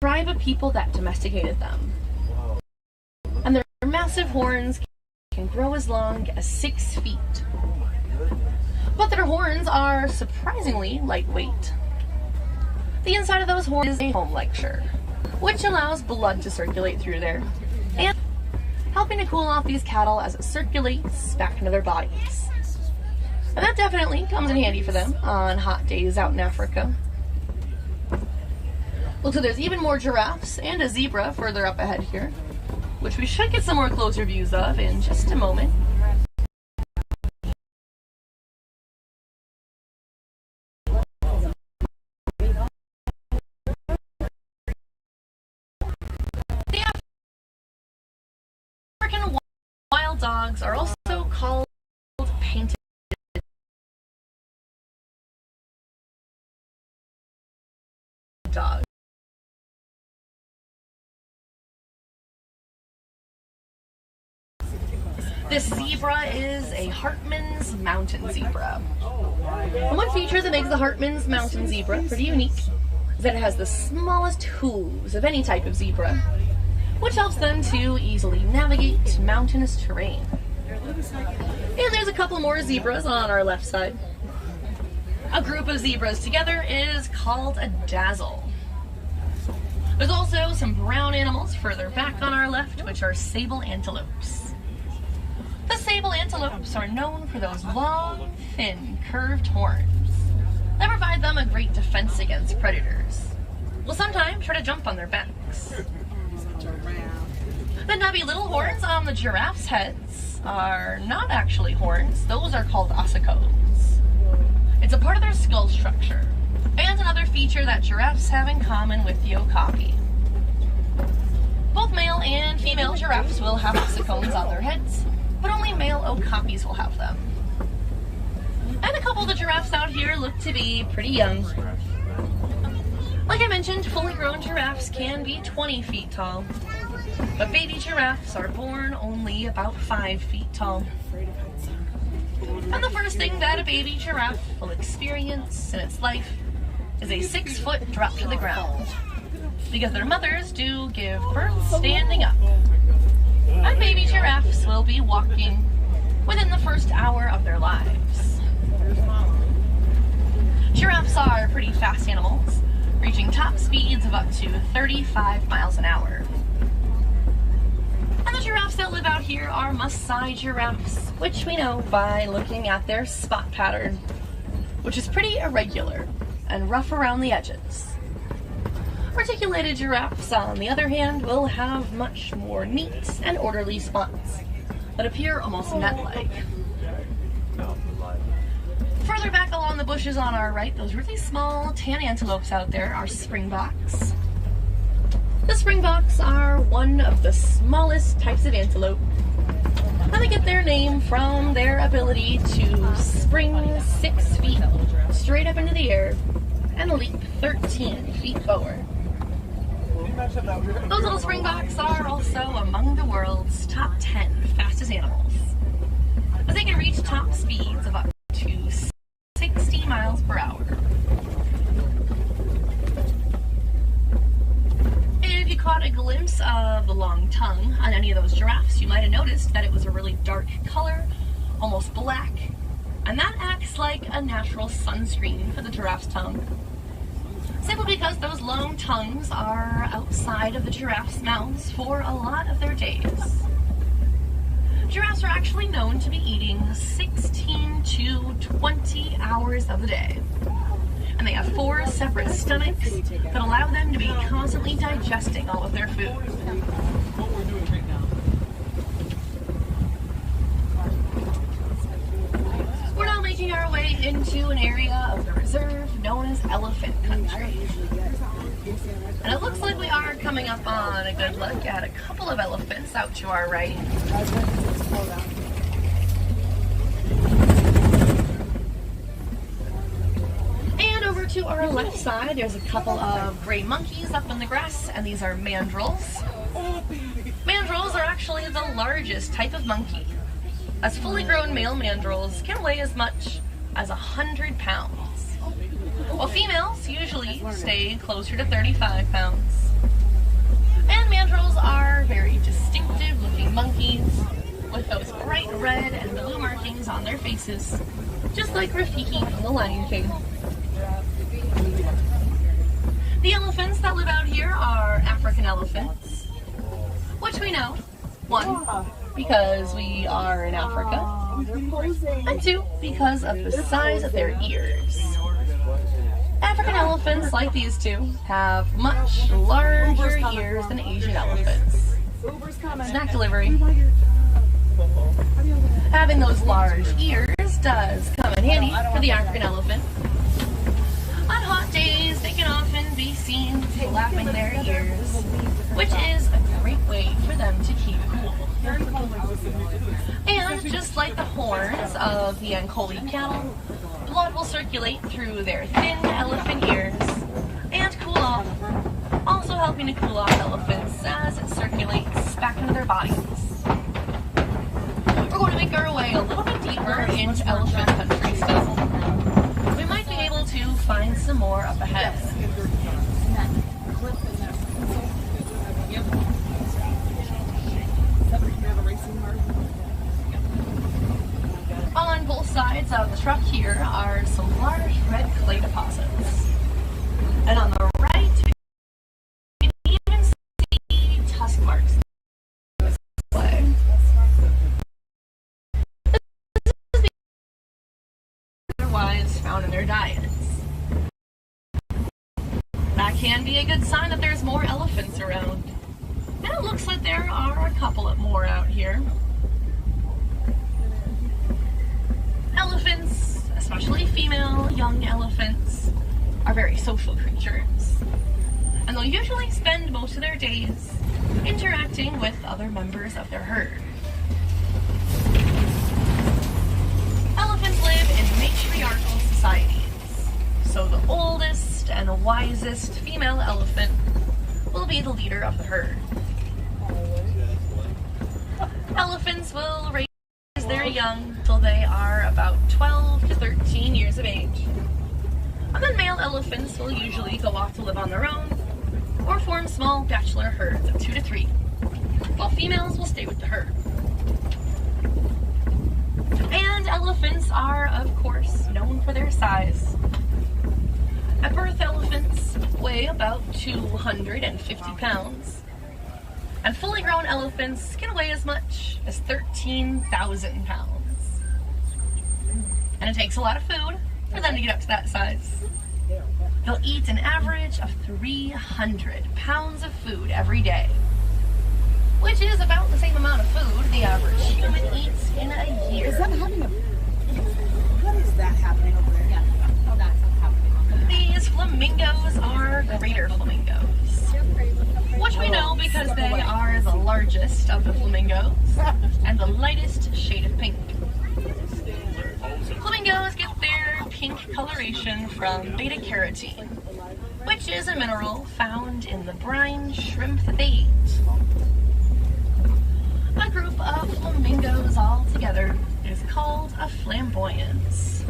tribe of people that domesticated them. And their massive horns can grow as long as 6 feet. But their horns are surprisingly lightweight. The inside of those horns is a home lecture, which allows blood to circulate through there, and helping to cool off these cattle as it circulates back into their bodies. And that definitely comes in handy for them on hot days out in Africa. Looks like there's even more giraffes and a zebra further up ahead here, which we should get some more closer views of in just a moment. The African wild dogs are also called painted dogs. This zebra is a Hartmann's mountain zebra. And one feature that makes the Hartmann's mountain zebra pretty unique is that it has the smallest hooves of any type of zebra, which helps them to easily navigate mountainous terrain. And there's a couple more zebras on our left side. A group of zebras together is called a dazzle. There's also some brown animals further back on our left, which are sable antelopes. The sable antelopes are known for those long, thin, curved horns that provide them a great defense against predators. Will sometimes try to jump on their backs. The nubby little horns on the giraffes' heads are not actually horns. Those are called ossicles. It's a part of their skull structure, and another feature that giraffes have in common with the okapi. Both male and female giraffes will have ossicones on their heads, but only male okapis will have them. And a couple of the giraffes out here look to be pretty young. Like I mentioned, fully grown giraffes can be 20 feet tall, but baby giraffes are born only about 5 feet tall. And the first thing that a baby giraffe will experience in its life is a 6-foot drop to the ground, because their mothers do give birth standing up. And baby giraffes will be walking within the first hour of their lives. Giraffes are pretty fast animals, reaching top speeds of up to 35 miles an hour. And the giraffes that live out here are Maasai giraffes, which we know by looking at their spot pattern, which is pretty irregular and rough around the edges. Articulated giraffes, on the other hand, will have much more neat and orderly spots that appear almost net-like. Further back along the bushes on our right, those really small tan antelopes out there are springboks. The springboks are one of the smallest types of antelope, and they get their name from their ability to spring 6 feet straight up into the air and leap 13 feet forward. Those little springboks are also among the world's top 10 fastest animals, as they can reach top speeds of up to 60 miles per hour. If you caught a glimpse of the long tongue on any of those giraffes, you might have noticed that it was a really dark color, almost black, and that acts like a natural sunscreen for the giraffe's tongue. Simply because those long tongues are outside of the giraffe's mouths for a lot of their days. Giraffes are actually known to be eating 16 to 20 hours of the day. And they have 4 separate stomachs that allow them to be constantly digesting all of their food. We're now making our way into an area of the reserve known as Elephant Country. And it looks like we are coming up on a good look at a couple of elephants out to our right. And over to our left side, there's a couple of gray monkeys up in the grass, and these are mandrills. Mandrills are actually the largest type of monkey, as fully grown male mandrills can weigh as much as 100 pounds. While females usually stay closer to 35 pounds. And mandrills are very distinctive looking monkeys with those bright red and blue markings on their faces, just like Rafiki from The Lion King. The elephants that live out here are African elephants, which we know, 1, because we are in Africa, and 2, because of the size of their ears. African elephants, like these two, have much larger ears than Asian elephants. Snack delivery. Having those large ears does come in handy for the African elephant. On hot days, they can often be seen flapping their ears, which is a great way for them to keep cool. And just like the horns of the Ankoli cattle, blood will circulate through their thin elephant ears and cool off, also helping to cool off elephants as it circulates back into their bodies. We're going to make our way a little bit deeper into elephant country still. We might be able to find some more up ahead. On both sides of the truck here are some large red clay deposits. And on the right, you can even see tusk marks. Clay. This is otherwise found in their diets. That can be a good sign that there's more elephants around. And it looks like there are a couple of more out here. Elephants, especially female young elephants, are very social creatures, and they'll usually spend most of their days interacting with other members of their herd. Elephants live in matriarchal societies, so the oldest and the wisest female elephant will be the leader of the herd. Elephants will raise their young till they are about 12 to 13 years of age. And then male elephants will usually go off to live on their own or form small bachelor herds of 2 to 3, while females will stay with the herd. And elephants are, of course, known for their size. At birth, elephants weigh about 250 pounds. And fully grown elephants can weigh as much as 13,000 pounds. And it takes a lot of food for them to get up to that size. They'll eat an average of 300 pounds of food every day, which is about the same amount of food the average human eats in a year. Is that happening? What is that happening over there? Oh, that's what's happening. These flamingos are greater flamingos, which we know because they are the largest of the flamingos and the lightest shade of pink. Flamingos get their pink coloration from beta carotene, which is a mineral found in the brine shrimp that they eat. A group of flamingos all together is called a flamboyance.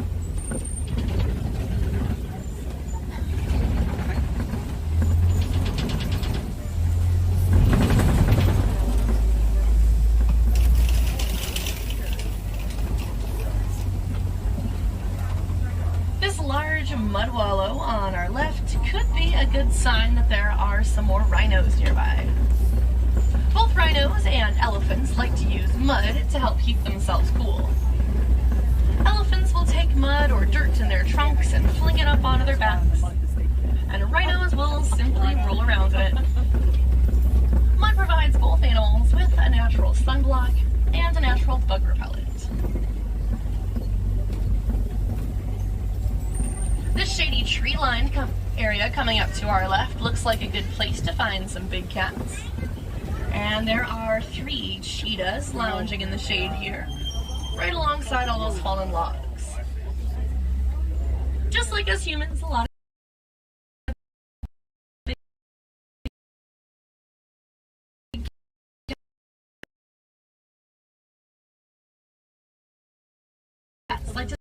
This large mud wallow on our left could be a good sign that there are some more rhinos nearby. Both rhinos and elephants like to use mud to help keep themselves cool. Elephants will take mud or dirt in their trunks and fling it up onto their backs, and rhinos will simply roll around in it. Mud provides both animals with a natural sunblock and a natural bug repellent. This shady tree-lined area coming up to our left looks like a good place to find some big cats. And there are 3 cheetahs lounging in the shade here, right alongside all those fallen logs. Just like us humans, a lot of cats like to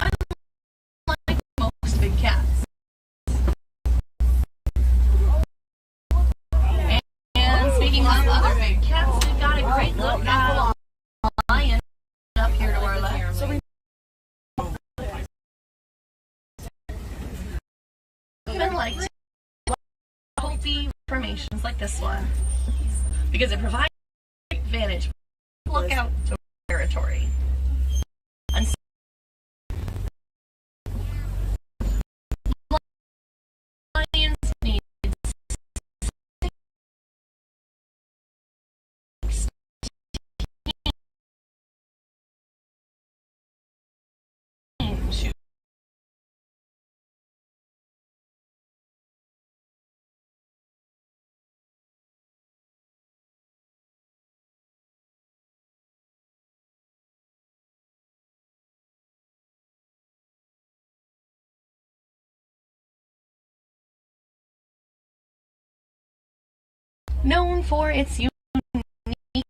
unlike most big cats. And speaking of other big cats, we've got a great look at a lion up here to our left. Women like to healthy formations like this one because it provides a great vantage look out to territory. And lions need to known for its unique and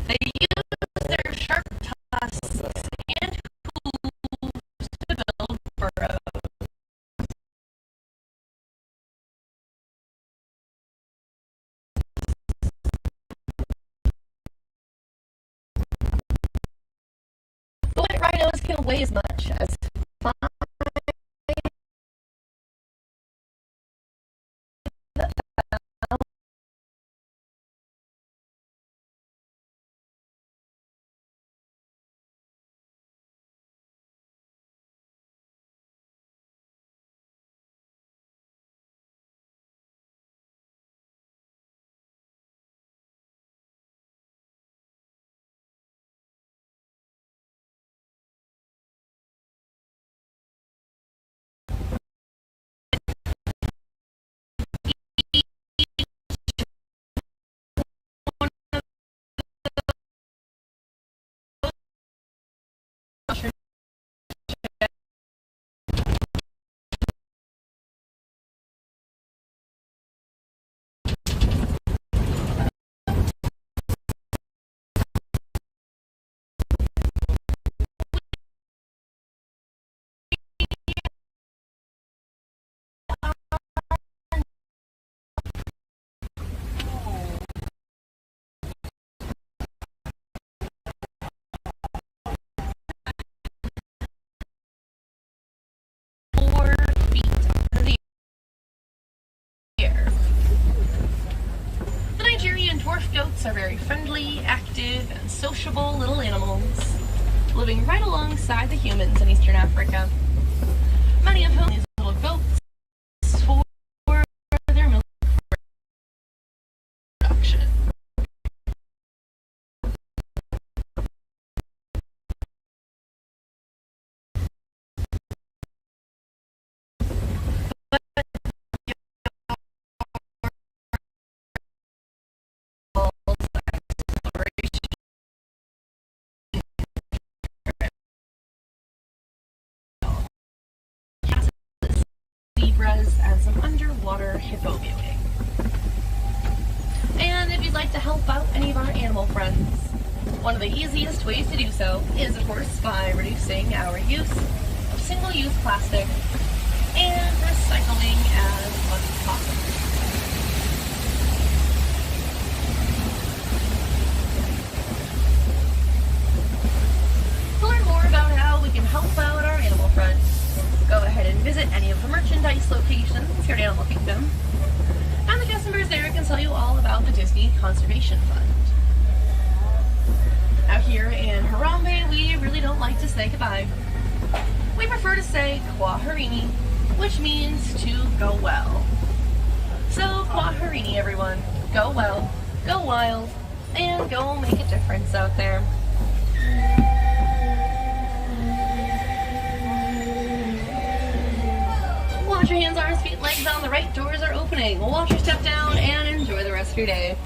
they use their sharp tusks and hooves to build burrows. The white rhinos can weigh as much as 5 are very friendly, active, and sociable little animals, living right alongside the humans in Eastern Africa. Many of whom use little goats for their milk production. Zebras, and some underwater hippo viewing. And if you'd like to help out any of our animal friends, one of the easiest ways to do so is, of course, by reducing our use of single-use plastic and recycling as much as possible. To learn more about how we can help out our animal friends, go ahead and visit any of the merchandise locations here at Animal Kingdom, and the guest members there can tell you all about the Disney Conservation Fund. Out here in Harambe, we really don't like to say goodbye. We prefer to say Kwaherini, which means to go well. So Kwaherini, everyone. Go well, go wild, and go make a difference out there. Wash your hands, arms, feet, legs down. The right doors are opening. Watch your step down and enjoy the rest of your day.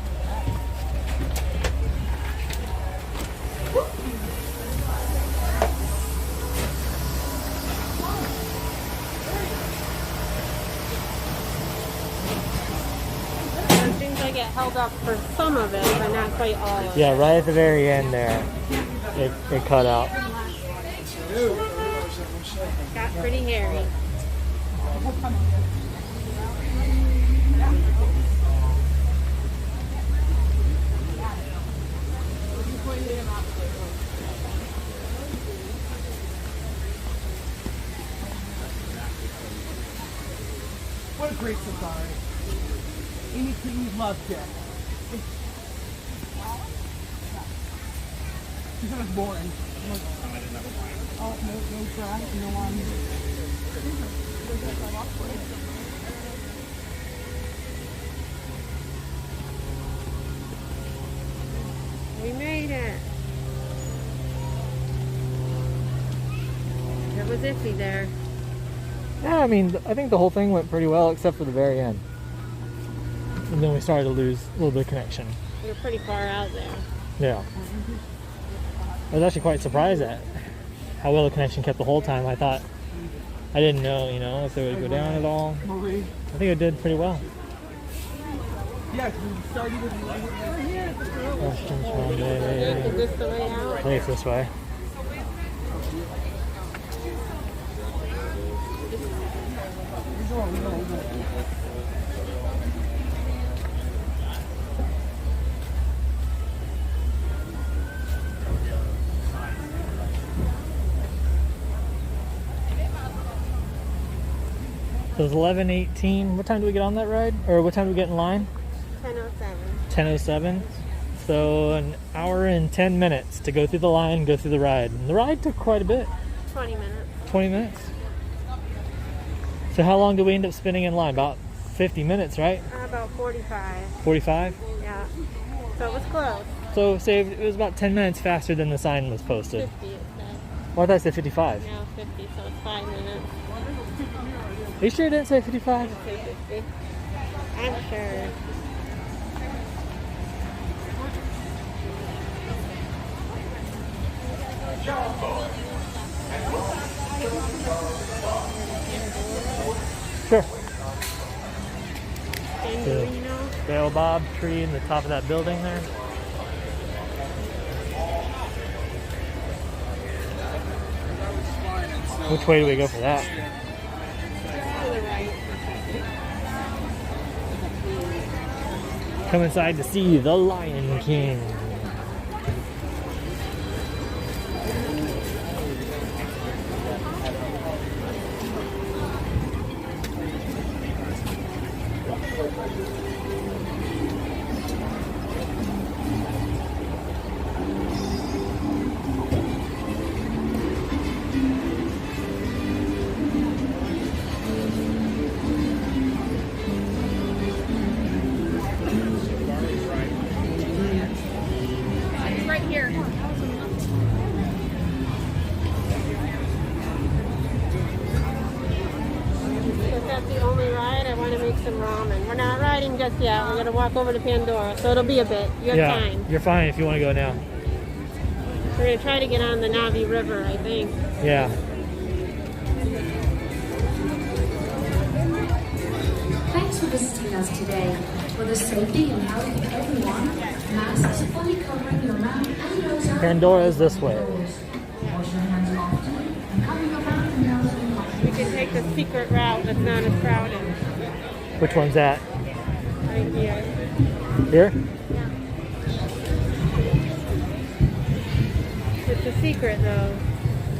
It seems like it held up for some of it, but not quite all of it. Yeah, right at the very end there, it cut out. Got pretty hairy. What a great safari. Anything loved it. She said it's boring. I'm like, oh, no grass, no one. We made it. It was iffy there. Yeah, I mean, I think the whole thing went pretty well except for the very end. And then we started to lose a little bit of connection. We were pretty far out there. Yeah. I was actually quite surprised at how well the connection kept the whole time. I thought, I didn't know, you know, if it would go down at all. I think it did pretty well. Yeah, because we started with right here. Questions from Dave. Is this the way out? I think it's this way. So it's 11:18. What time do we get on that ride? Or what time do we get in line? 10:07. 10:07. So an hour and 10 minutes to go through the line, go through the ride. And the ride took quite a bit. 20 minutes. 20 minutes. So how long did we end up spending in line? About 50 minutes, right? About 45. 45? Yeah. So it was close. So say it was about 10 minutes faster than the sign was posted. 50 it said. Well, I thought it said 55. Now 50, so it's 5 minutes. Are you sure it didn't say 55? Say 50. I'm sure. Sure. Kangaroo. Baobab tree in the top of that building there. Which way do we go for that? To the right. Come inside to see the Lion King. here. Is that the only ride? I want to make some ramen. We're not riding just yet. We're going to walk over to Pandora, so it'll be a bit. You have time. You're fine if you want to go now. We're going to try to get on the Navi River, I think. Yeah. Thanks for visiting us today. For the safety and health of everyone, masks fully covering your mouth and nose. Pandora is this way. Wash your hands often and cover your mouth and nose with cotton. We can take the secret route that's not as crowded. Which one's that? Right here. Here? Yeah. It's a secret, though.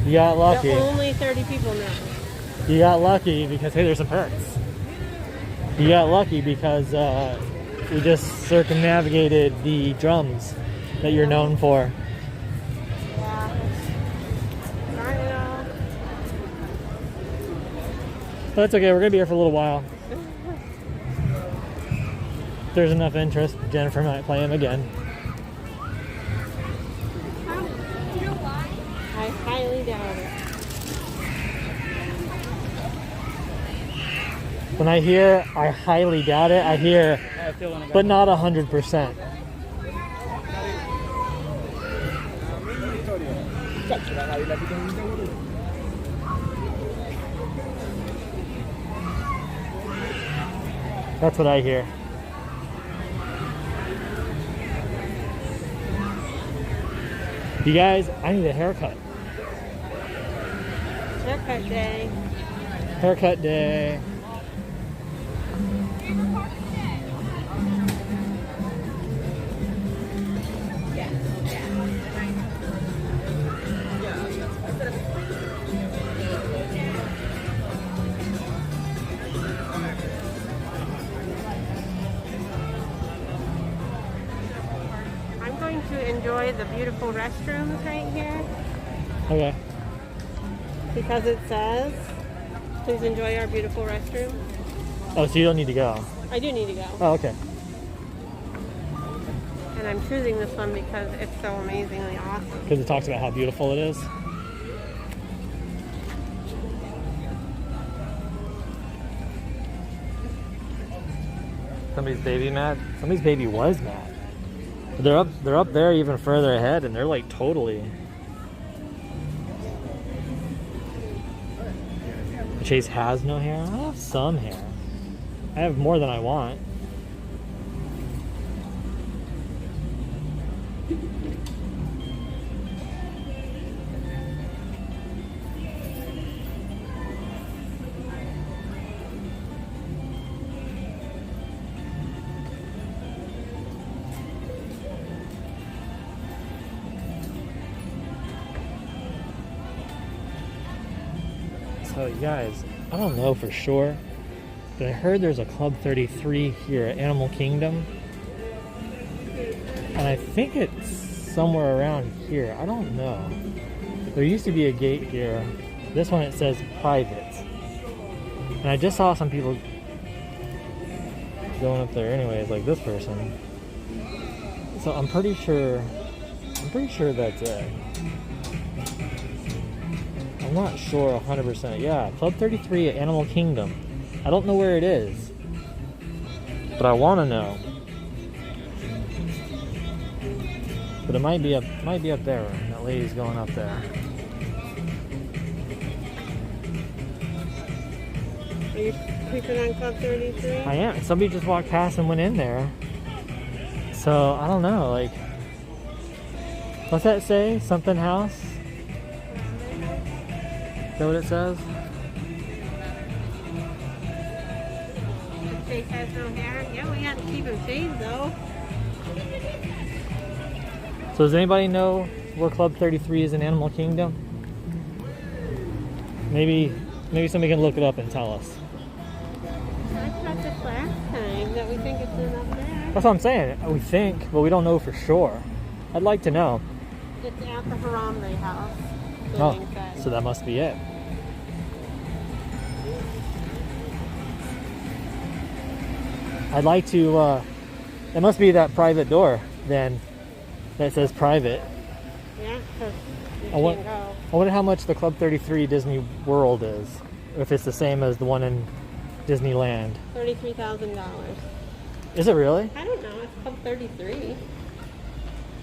You got lucky. That only 30 people know. You got lucky because, hey, there's some parrots. You got lucky because we just circumnavigated the drums that you're known for. Yeah. I know. But that's okay, we're going to be here for a little while. If there's enough interest, Jennifer might play him again. I highly doubt it. When I hear I highly doubt it, I hear but not 100%. That's what I hear. You guys, I need a haircut. Haircut day. Haircut day. I'm going to enjoy the beautiful restrooms right here Okay. because it says, please enjoy our beautiful restroom. Oh, so you don't need to go. I do need to go. Oh, okay. And I'm choosing this one because it's so amazingly awesome. Because it talks about how beautiful it is. Somebody's baby mad. Somebody's baby was mad. They're up there even further ahead, and they're like totally. Chase has no hair. I have some hair. I have more than I want. So you guys, I don't know for sure, but I heard there's a Club 33 here at Animal Kingdom. And I think it's somewhere around here. I don't know. There used to be a gate here. This one it says private. And I just saw some people going up there anyways, like this person. So I'm pretty sure that's it. I'm not sure 100%. Yeah, Club 33 at Animal Kingdom. I don't know where it is, but I want to know. But it might be up there. And that lady's going up there. Are you creeping on Club 33? I am. Somebody just walked past and went in there. So I don't know. Like, what's that say? Something house? Is that what it says? Chase has no hair. Yeah, we had to keep him shaved though. So does anybody know where Club 33 is in Animal Kingdom? Maybe somebody can look it up and tell us. I thought this last time that we think it's in up there. That's what I'm saying. We think, but we don't know for sure. I'd like to know. It's at the Harambe house. Oh, so that must be it. I'd like to, it must be that private door then that says private. 'cause you I want- can't go. I wonder how much the Club 33 Disney World is. If it's the same as the one in Disneyland. $33,000. Is it really? I don't know. It's Club 33.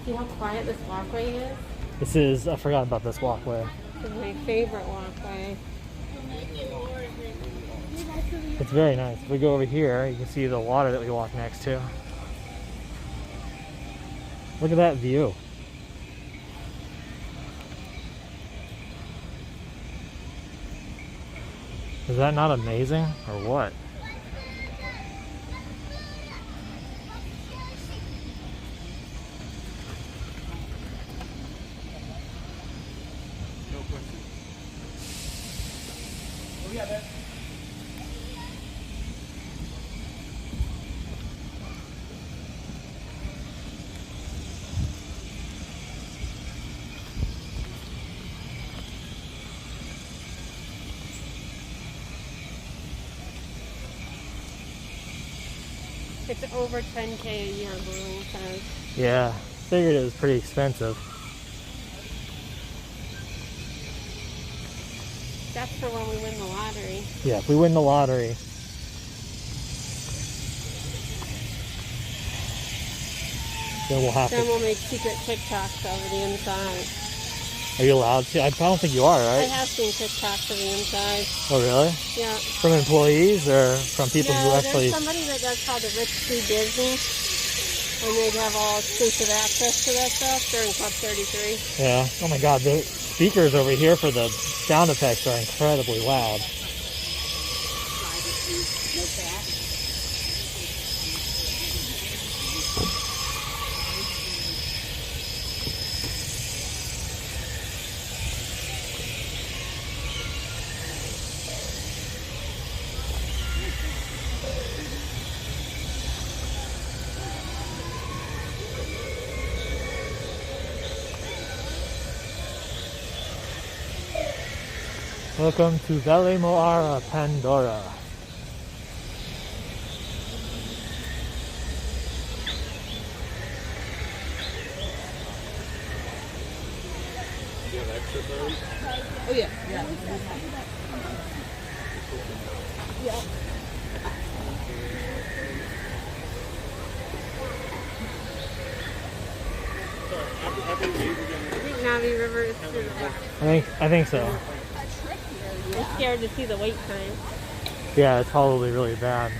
See how quiet this walkway is? This is, I forgot about this walkway. This is my favorite walkway. It's very nice. If we go over here, you can see the water that we walk next to. Look at that view. Is that not amazing, or what? No question. Oh yeah, that. It's over $10K a year, Balloon says. Yeah, figured it was pretty expensive. That's for when we win the lottery. Yeah, if we win the lottery. Then we'll have Then to. we'll make secret TikToks over the inside. Are you allowed to? I don't think you are, I right? have seen TikToks of the inside. Oh, really? Yeah. From employees or from people who actually? There's somebody that does called the Rich Tree Disney, and they have all exclusive access to that stuff during Club 33. Yeah. Oh my God, the speakers over here for the sound effects are incredibly loud. Welcome to Valle Moara, Pandora. You have extra berries? Oh yeah. Yeah. I think Navi River is to the left. I think so. I'm scared to see the wait time. Yeah, it's probably really bad.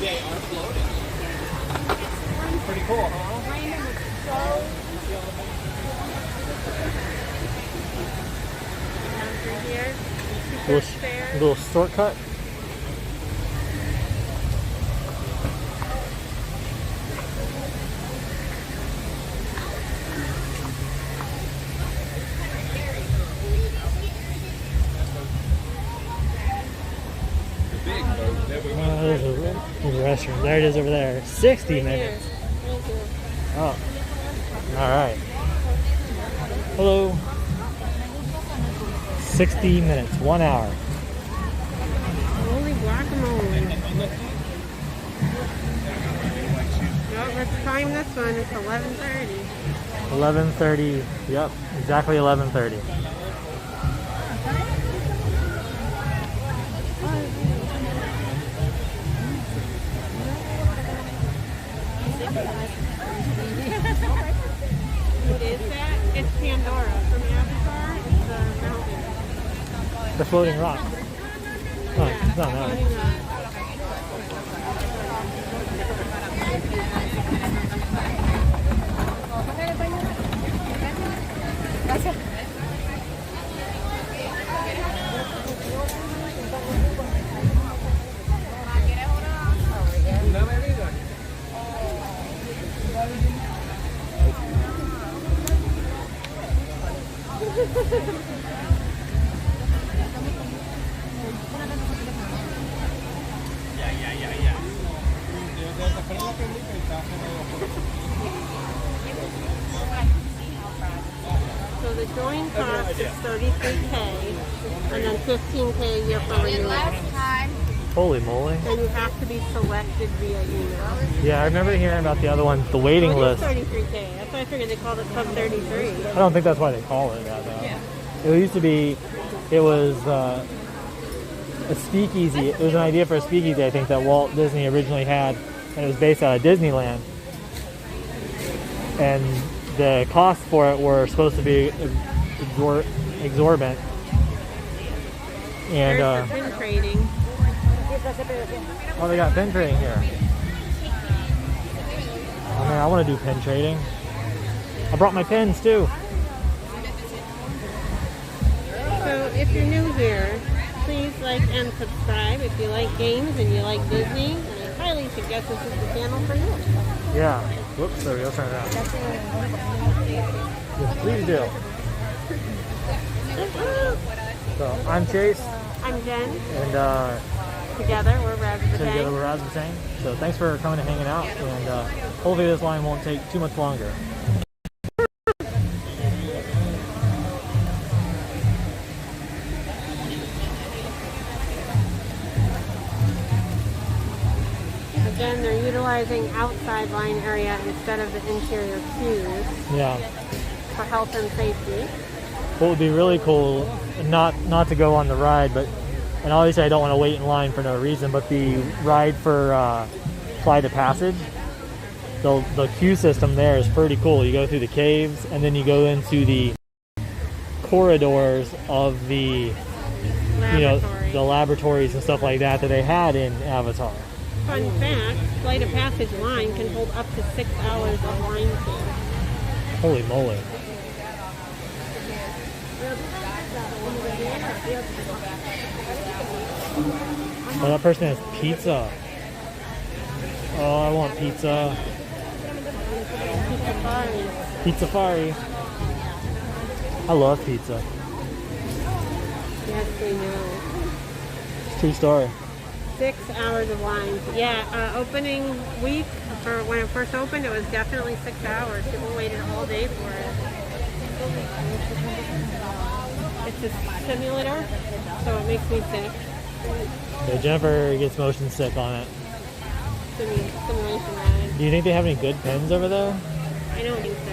They are floating. Pretty cool, huh? Down through here. Little shortcut. The big boat that we went There's a restroom. There it is over there. 60 minutes. Oh. Alright. Hello. 60 minutes. 1 hour. Holy guacamole. Well, let's time this one. It's 11:30. 11:30. Yep. Exactly 11:30. What is that? It's Pandora from Avatar. It's the mountain. The floating rock. Oh, it's not that. Floating rock. So the join cost is $33K, and then $15K a year for renewal. Holy moly. And you have to be selected via email. Yeah, I remember hearing about the other one, the waiting It is list. $33K. That's why I figured they called it Club 33. I don't think that's why they call it that, though. It used to be, it was a speakeasy. It was an idea for a speakeasy, I think, that Walt Disney originally had, and it was based out of Disneyland. And the costs for it were supposed to be exorbitant. And There's the pin trading. oh, they got pin trading here. Oh man, I want to do pin trading. I brought my pins too. So if you're new here, please like and subscribe. If you like games and you like Disney, and I highly suggest this is the channel for you. Yeah. Whoops, there we go. Turn it on. Yes, please do. So I'm Chase, I'm Jen. and Together we're Razabattang. together we're Razabattang. So thanks for coming and hanging out, and hopefully this line won't take too much longer. Again, they're utilizing outside line area instead of the interior queues Yeah. for health and safety. What would be really cool, not to go on the ride, but, and obviously I don't want to wait in line for no reason, but the ride for Flight of Passage, the queue system there is pretty cool. You go through the caves, and then you go into the corridors of the, the laboratories and stuff like that they had in Avatar. Fun fact, Flight of Passage line can hold up to 6 hours of line queue. Holy moly. Oh, that person has pizza. Oh, I want pizza. Pizza Fari. I love pizza. Yes, they know. It's a true story. 6 hours of lines. Yeah, opening week, for when it first opened, it was definitely 6 hours. People waited all day for it. It's a simulator, so it makes me sick. Yeah, Jennifer gets motion sick on it. Simulation ride. Do you think they have any good pens over there? I don't think so.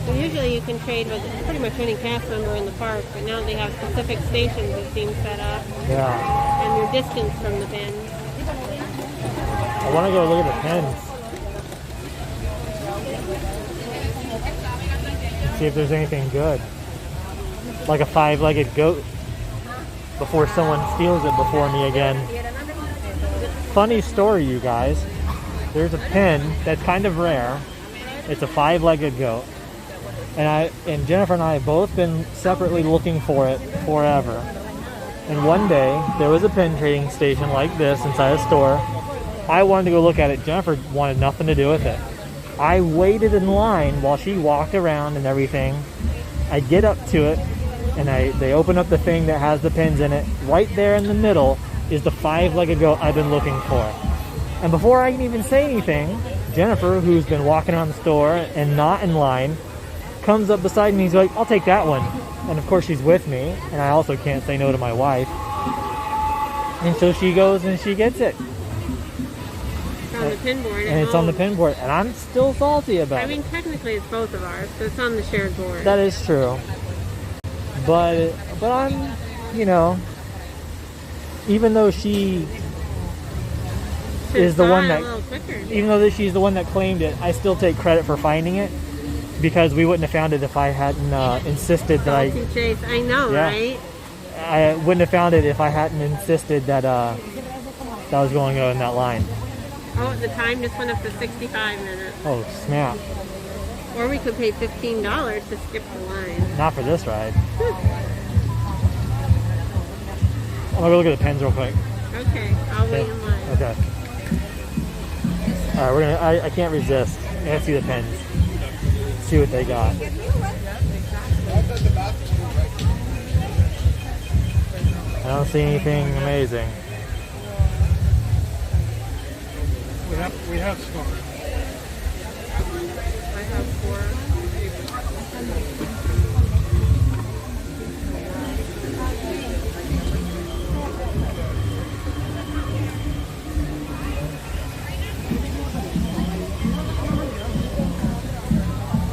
So usually you can trade with pretty much any cast member in the park, but now they have specific stations that seem set up. Yeah. And your distance from the pins. I want to go look at the pens. See if there's anything good. Like a 5-legged goat. Before someone steals it before me again. Funny story, you guys. There's a pin that's kind of rare. It's a 5-legged goat. And Jennifer and I have both been separately looking for it forever. And one day, there was a pin trading station like this inside a store. I wanted to go look at it. Jennifer wanted nothing to do with it. I waited in line while she walked around and everything. I get up to it, and they open up the thing that has the pins in it. Right there in the middle is the 5-legged goat I've been looking for. And before I can even say anything, Jennifer, who's been walking around the store and not in line, comes up beside me. He's like, "I'll take that one." And of course she's with me, and I also can't say no to my wife. And so she goes and she gets it. It's on the pin board. And it's on the pin board, and I'm still salty about it. I mean, technically it's both of ours, but it's on the shared board. That is true. But I'm, even though she is the one that, even though she's the one that claimed it, I still take credit for finding it, because we wouldn't have found it if I hadn't insisted that I. Chase, I know, yeah, right? I wouldn't have found it if I hadn't insisted that that was going to go in that line. Oh, the time just went up to 65 minutes. Oh snap! Or we could pay $15 to skip the line. Not for this ride. I'm gonna go look at the pens real quick. Okay, I'll wait in line. Okay. All right, we're gonna. I can't resist. I have to see the pens. See what they got. I don't see anything amazing. We have stars. I have 4.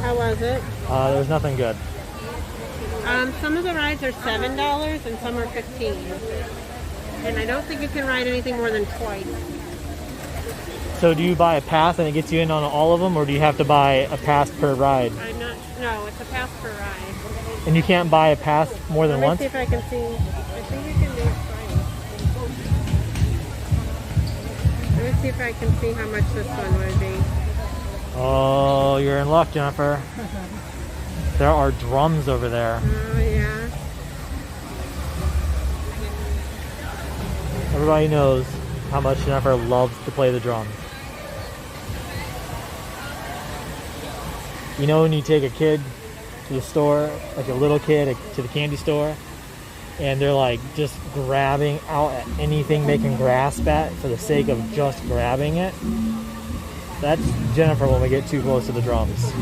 How was it? There's nothing good. Some of the rides are $7 and some are $15. And I don't think you can ride anything more than twice. So do you buy a pass and it gets you in on all of them, or do you have to buy a pass per ride? No, it's a pass per ride. And you can't buy a pass more than once? Let me see if I can see. I think we can do it twice. Let me see if I can see how much this one would be. Oh, you're in luck, Jennifer. There are drums over there. Oh, yeah. Everybody knows how much Jennifer loves to play the drums. You know when you take a kid to the store, like a little kid to the candy store, and they're like just grabbing out at anything they can grasp at for the sake of just grabbing it? That's Jennifer when we get too close to the drums.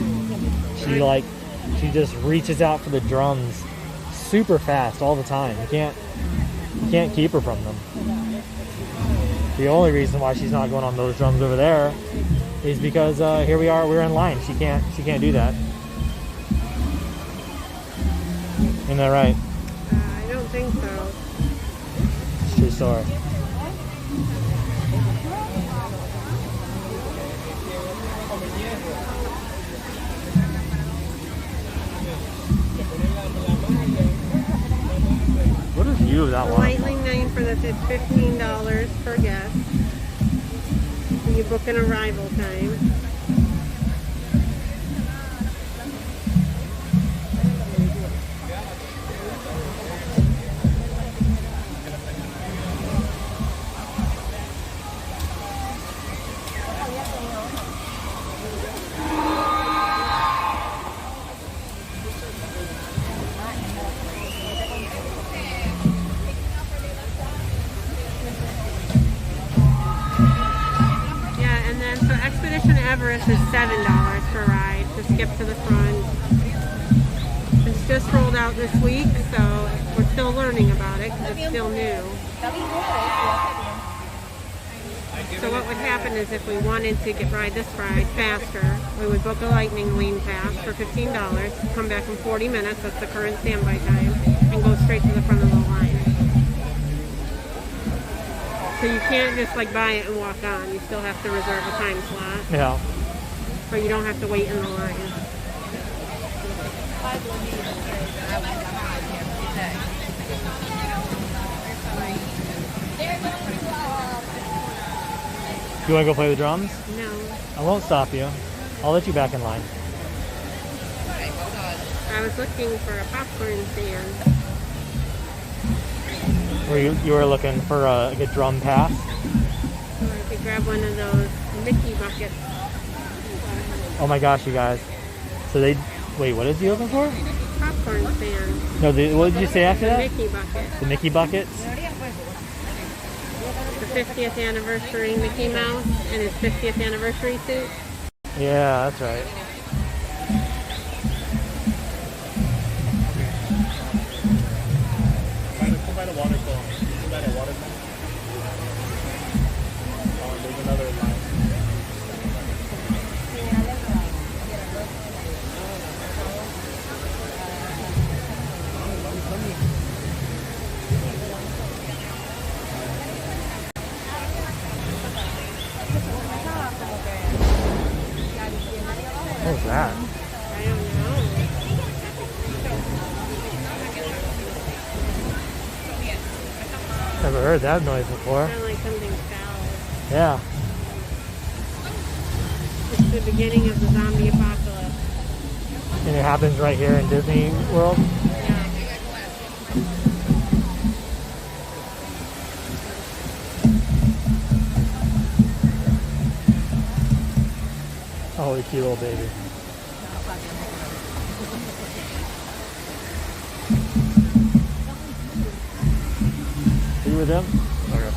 She just reaches out for the drums super fast all the time. You can't keep her from them. The only reason why she's not going on those drums over there is because here we are, we're in line. She can't do that. Isn't that right? I don't think so. It's true story. What is you of that The one? Lightning Lane for this is $15 per guest. And you book an arrival time. Everest is $7 per ride to skip to the front. It's just rolled out this week, so we're still learning about it because it's still new. So what would happen is if we wanted to ride this ride faster, we would book a Lightning Lane pass for $15, come back in 40 minutes, that's the current standby time, and go straight to the front of the line. So you can't just like buy it and walk on. You still have to reserve a time slot. Yeah. But you don't have to wait in the line. Do you want to go play the drums? No. I won't stop you. I'll let you back in line. I was looking for a popcorn stand. You were looking for a drum pass? So I could grab one of those Mickey buckets. Oh my gosh, you guys. So wait, what is he looking for? Popcorn stand. No, what did you say after that? Mickey bucket. The Mickey buckets? The 50th anniversary Mickey Mouse and his 50th anniversary suit. Yeah, that's right. By the waterfall. By the waterfall. Oh, there's another line. What was that? I don't know. Never heard that noise before. Sound like something foul. Yeah. It's the beginning of the zombie apocalypse. And it happens right here in Disney World? Yeah. Oh, cute little baby. Are you with them? Okay.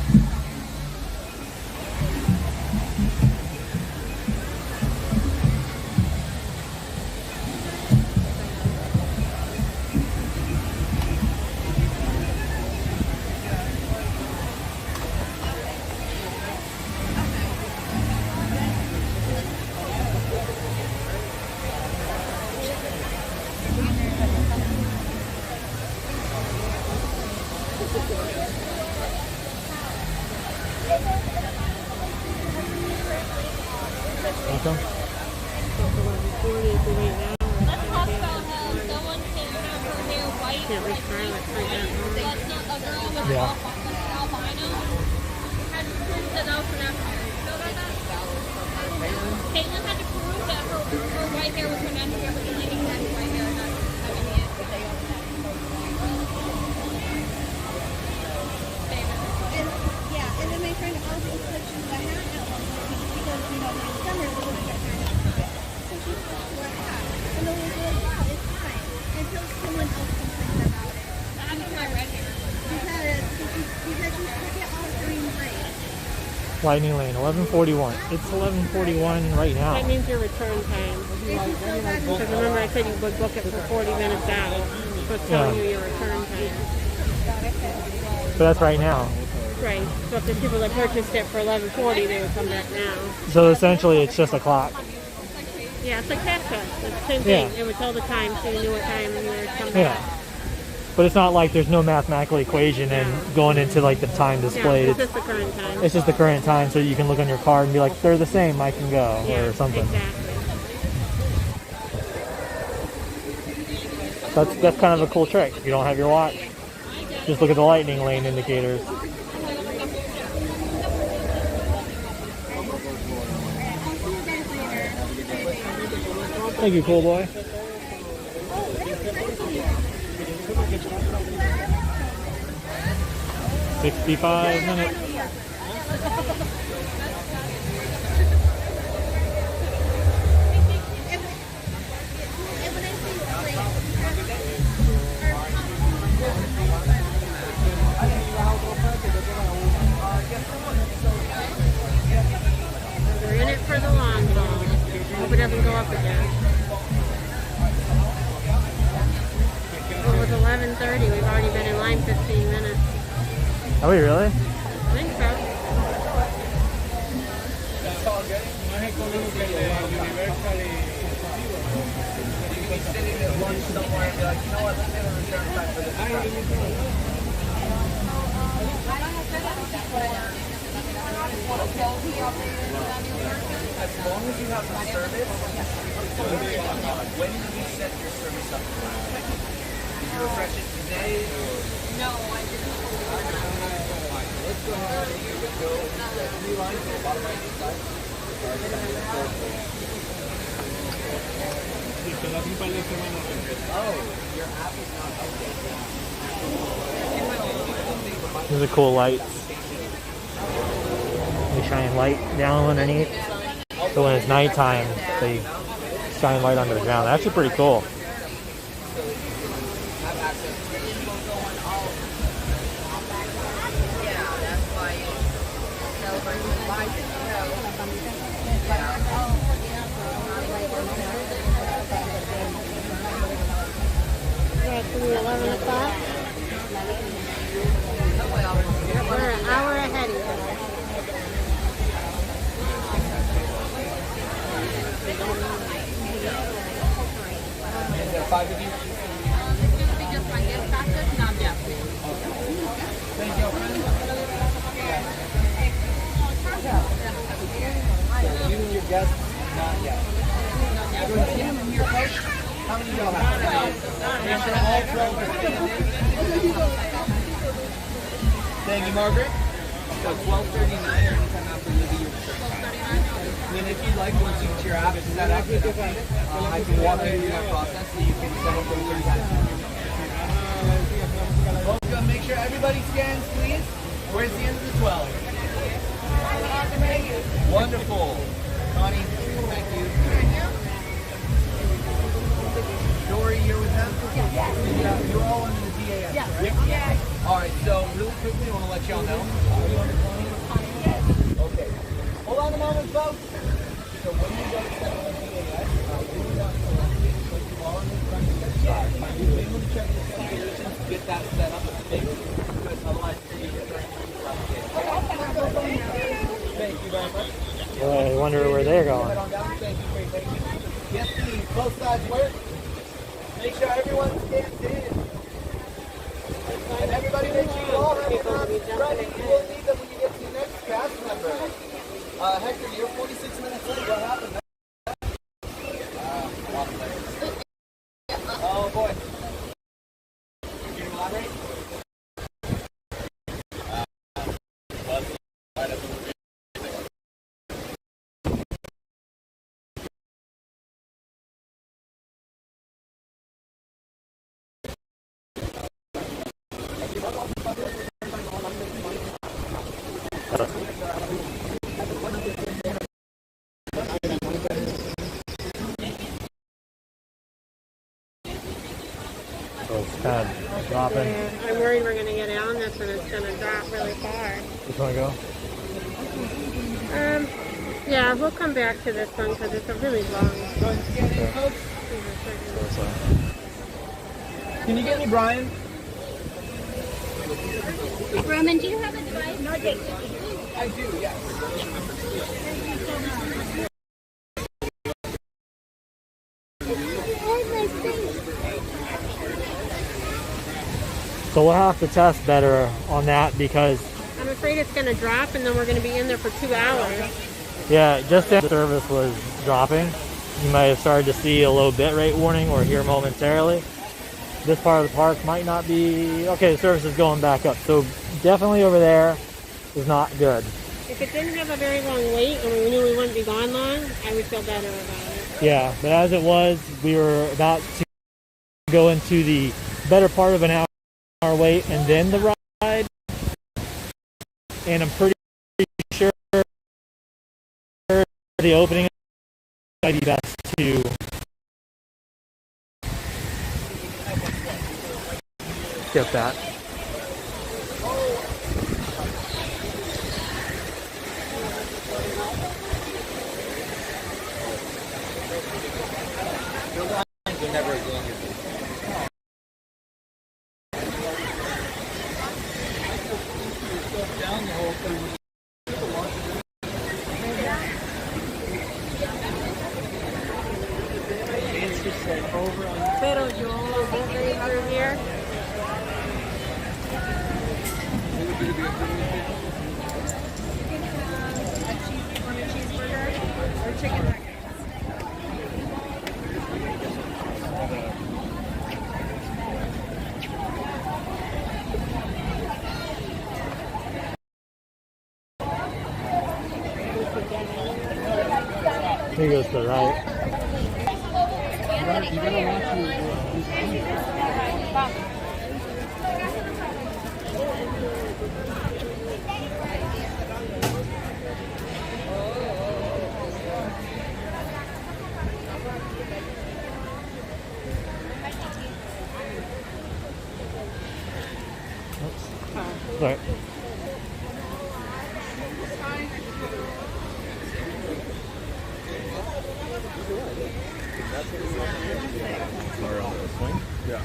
Welcome. Can't be Charlotte for that long. Yeah. Caitlin had to prove that her white hair was her natural hair, but the lady had white hair, not having it. Yeah, and then my friend also switched to a hat at one point because, you know, in summer it was kind of so she switched to a hat. And then was like, wow, it's fine. Until someone else complained about it. That happened to my red hair. Because she said she took it off green light. Lightning lane, 11:41. It's 11:41 right now. That means your return time. Because remember I said you would book it for 40 minutes out. So it's telling you your return time. But that's right now. Right. So if the people that purchased it for 11:40, they would come back now. So essentially it's just a clock. Yeah, it's like cash cut. It's the same Yeah. thing. It would tell the time so you knew what time you were coming Yeah. back. But it's not like there's no mathematical equation and going into like the time Yeah, displayed. it's just the current time. It's just the current time, so you can look on your card and be like, they're the same, I can go, Yeah, or something. exactly. That's kind of a cool trick. If you don't have your watch, just look at the lightning lane indicators. Thank you, cool boy. 65 minutes. We're in it for the long haul. Hope it doesn't go up again. Well, it was 11:30. We've already been in line 15 minutes. Are we really? I think so. As long as you have the service, when did you set your service up? Did you refresh it today? No, I didn't. Let's go ahead and go 3 lines to the bottom right hand side. Oh, your app is not updated. These are cool lights. They shine light down underneath. So when it's nighttime, they shine light under the ground. They're actually pretty cool. Yeah, it's 11 o'clock. We're an hour ahead of you. Is there 5 of you? It's going to be just my gift package, not yet. Thank you. So you and your guests, not yet. Everyone see them in your coach? How many of y'all have? Make sure all 12 are standing. Thank you, Margaret. So 12:39 or anytime after you leave your And if you'd like, once you get your app set up, I can walk you through that process so you can set up those 30 times. Welcome. Make sure everybody scans, please. Where's the end of the 12? Wonderful. Connie, thank you. Dory, you're with them? Yes. You're all Both sides work. Make sure everyone stands in. And everybody make sure you all have your masks ready. You will need them when you get to the next cast member. Hector, you're 46 minutes late. What happened? Oh boy. Can you elaborate? So it's kind of dropping. I'm worried we're going to get on this and it's going to drop really far. Which one go? Yeah, we'll come back to this one because it's a really long. Can you get me Brian? Roman, do you have a device? No, I do, yes. So we'll have to test better on that because I'm afraid it's going to drop and then we're going to be in there for 2 hours. yeah, just as the service was dropping, you might have started to see a low bit rate warning or hear momentarily. This part of the park might not be okay. The service is going back up, so definitely over there is not good. If it didn't have a very long wait and we knew we wouldn't be gone long, I would feel better about it. Yeah, but as it was, we were about to go into the better part of an hour wait and then the ride, and I'm pretty sure the opening might be best to skip that. They're never as long as down the whole thing. Pero yo through here. Or chicken nuggets. He goes to the right. You gotta watch Right. Yeah.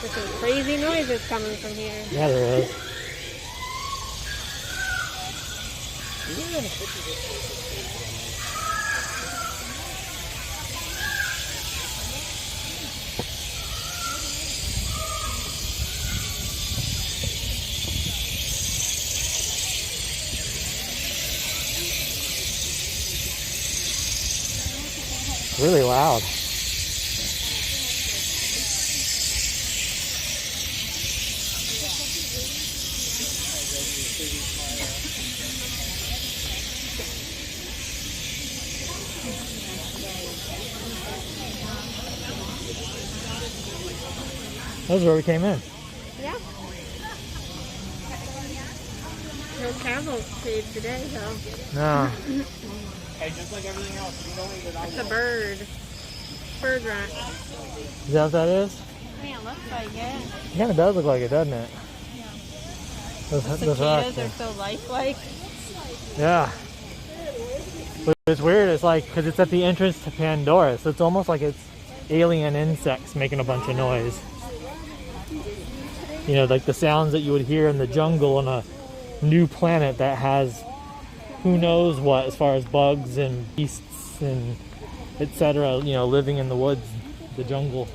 There's some crazy noises coming from here. Yeah, there is. Really loud. That's where we came in. Yeah. No cavalcade today, though. No. Hey, just like everything else, you don't even It's a bird. Bird rat. Is that what that is? I mean, it looks like it. It kind of does look like it, doesn't it? The Those cicadas rocks, are so lifelike. yeah. But it's weird. It's like, because it's at the entrance to Pandora, so it's almost like it's alien insects making a bunch of noise. You know, like the sounds that you would hear in the jungle on a new planet that has who knows what as far as bugs and beasts and etc. You know, living in the woods, the jungle.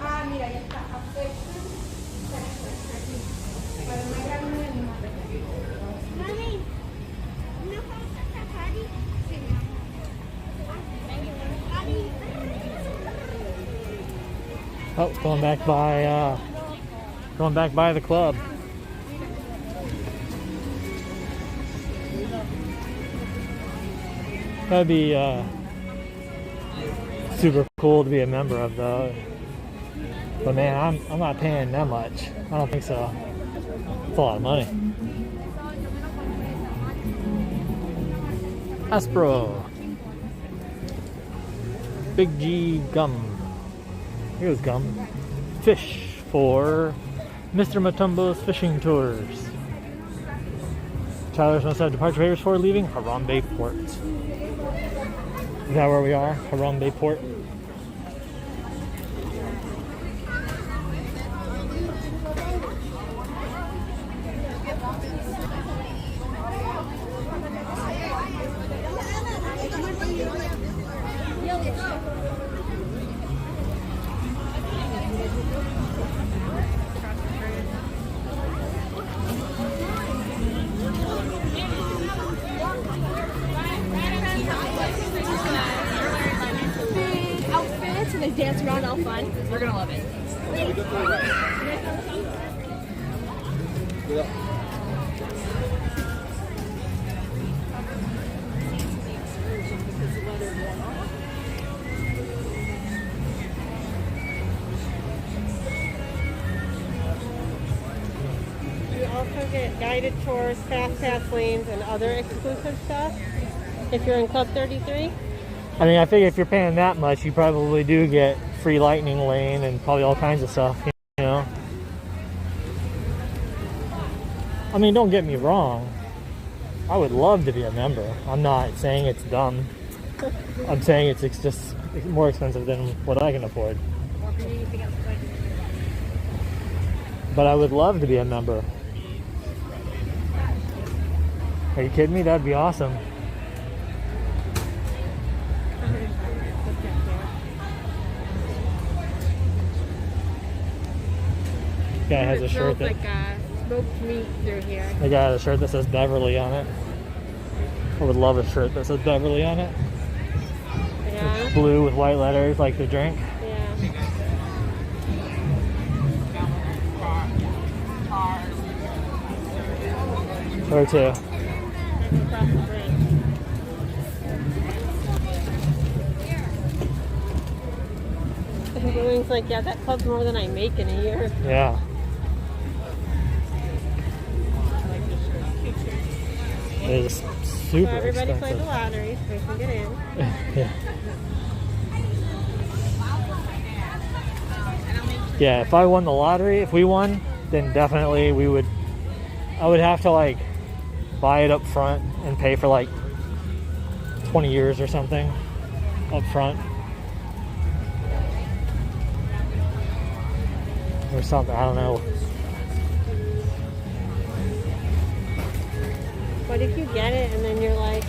Ah, mira, ya está. Mami, ¿no pasa safari? Sí, Oh, going back by the club. That'd be super cool to be a member of, though. But man, I'm not paying that much. I don't think so. It's a lot of money. Aspro. Big G gum. Here's gum. Fish for Mr. Matumbo's fishing tours. Travelers must have departure papers for leaving Harambe Port. Is that where we are? Harambe Port? Outfits and they dance around all fun. We're gonna love it. You also get guided tours, fast pass lanes, and other exclusive stuff if you're in Club 33. I mean, I figure if you're paying that much, you probably do get free lightning lane and probably all kinds of stuff, you know? I mean, don't get me wrong. I would love to be a member. I'm not saying it's dumb. I'm saying it's just more expensive than what I can afford. But I would love to be a member. Are you kidding me? That'd be awesome. Guy has a shirt that like smoked meat through here. the guy has a shirt that says Beverly on it. I would love a shirt that says Beverly on it. Yeah. It's blue with white letters like the drink. Yeah. Or two. Across the bridge. Willing's like, yeah, that club's more than I make in a year. Yeah. It is super So everybody expensive. play the lottery so they can get in. Yeah. Yeah, if I won the lottery, if we won, then definitely I would have to like buy it up front and pay for like 20 years or something up front. Or something, I don't know. But if you get it and then you're like,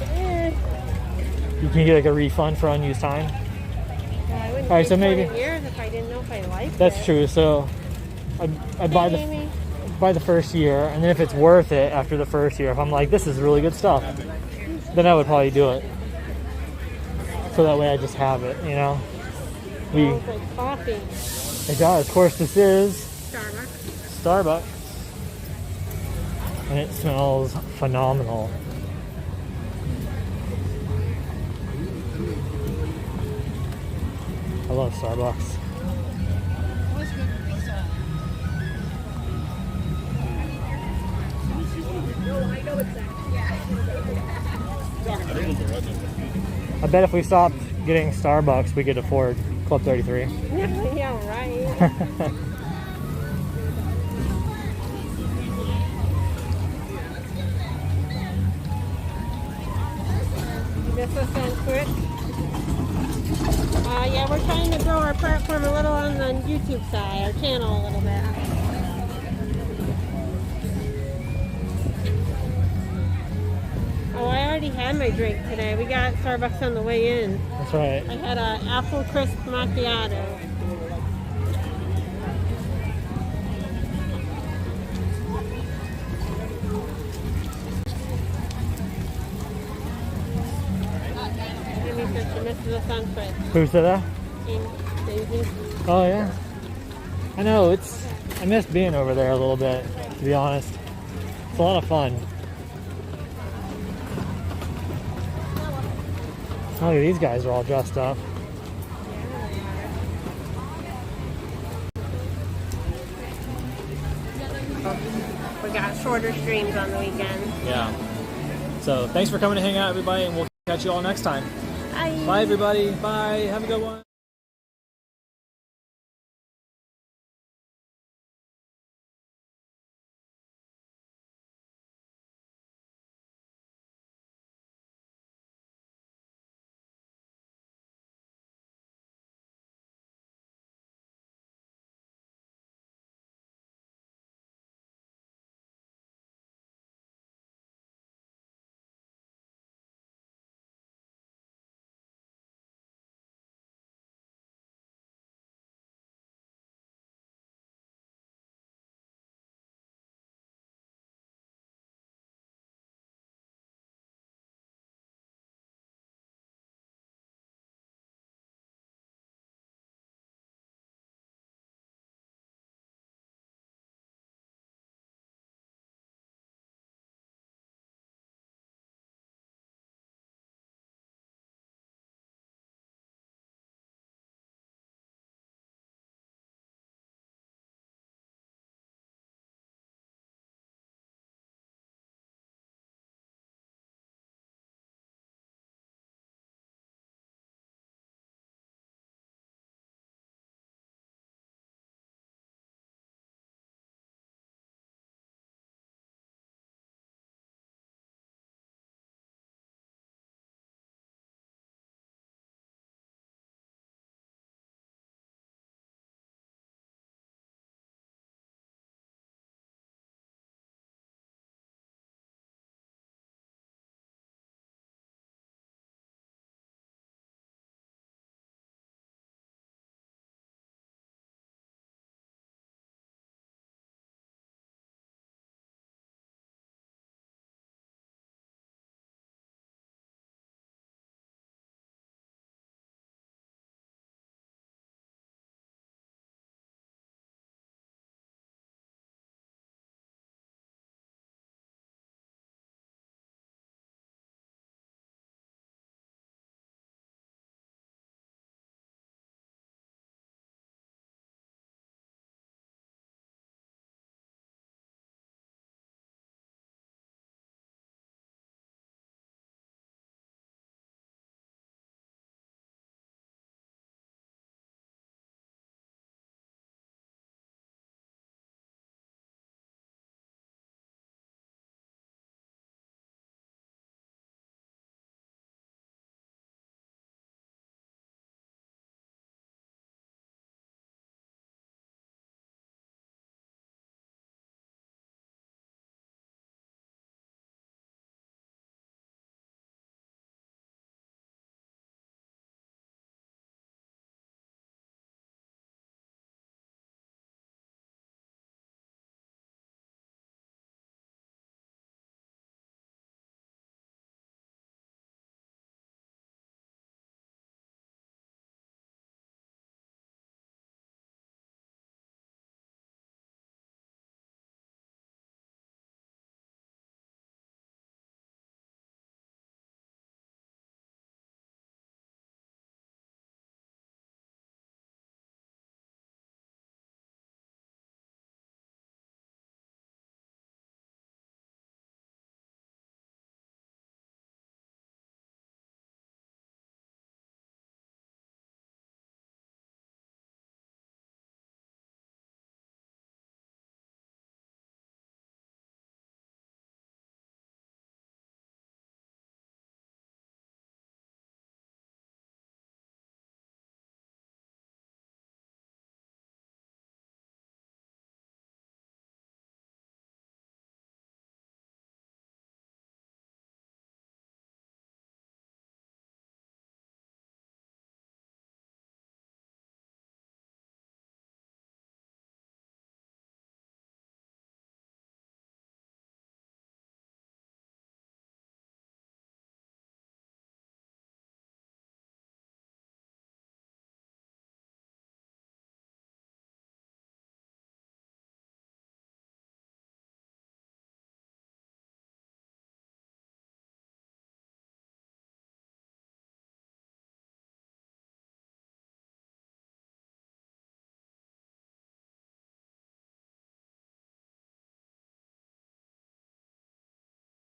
You can get like a refund for unused time. Yeah, I wouldn't All right, pay so maybe 20 years if I didn't know if I liked it. that's true. So I'd buy the first year, and then if it's worth it after the first year, if I'm like, this is really good stuff, then I would probably do it. So that way I just have it, you know. Smells like coffee. It does. Of course, this is Starbucks, and it smells phenomenal. I love Starbucks. I bet if we stopped getting Starbucks, we could afford Club 33. Yeah, right. This was done quick. Yeah, we're trying to grow our platform a little on the YouTube side, our channel a little bit. Oh, I already had my drink today. We got Starbucks on the way in. That's right. I had an apple crisp macchiato. Amy said she misses the sunset. Who said that? Daisy. Oh yeah. I know, I miss being over there a little bit, to be honest. It's a lot of fun. Oh, these guys are all dressed up. We got shorter streams on the weekend. Yeah. So thanks for coming to hang out, everybody, and we'll catch you all next time. Bye. Bye, everybody. Bye. Have a good one.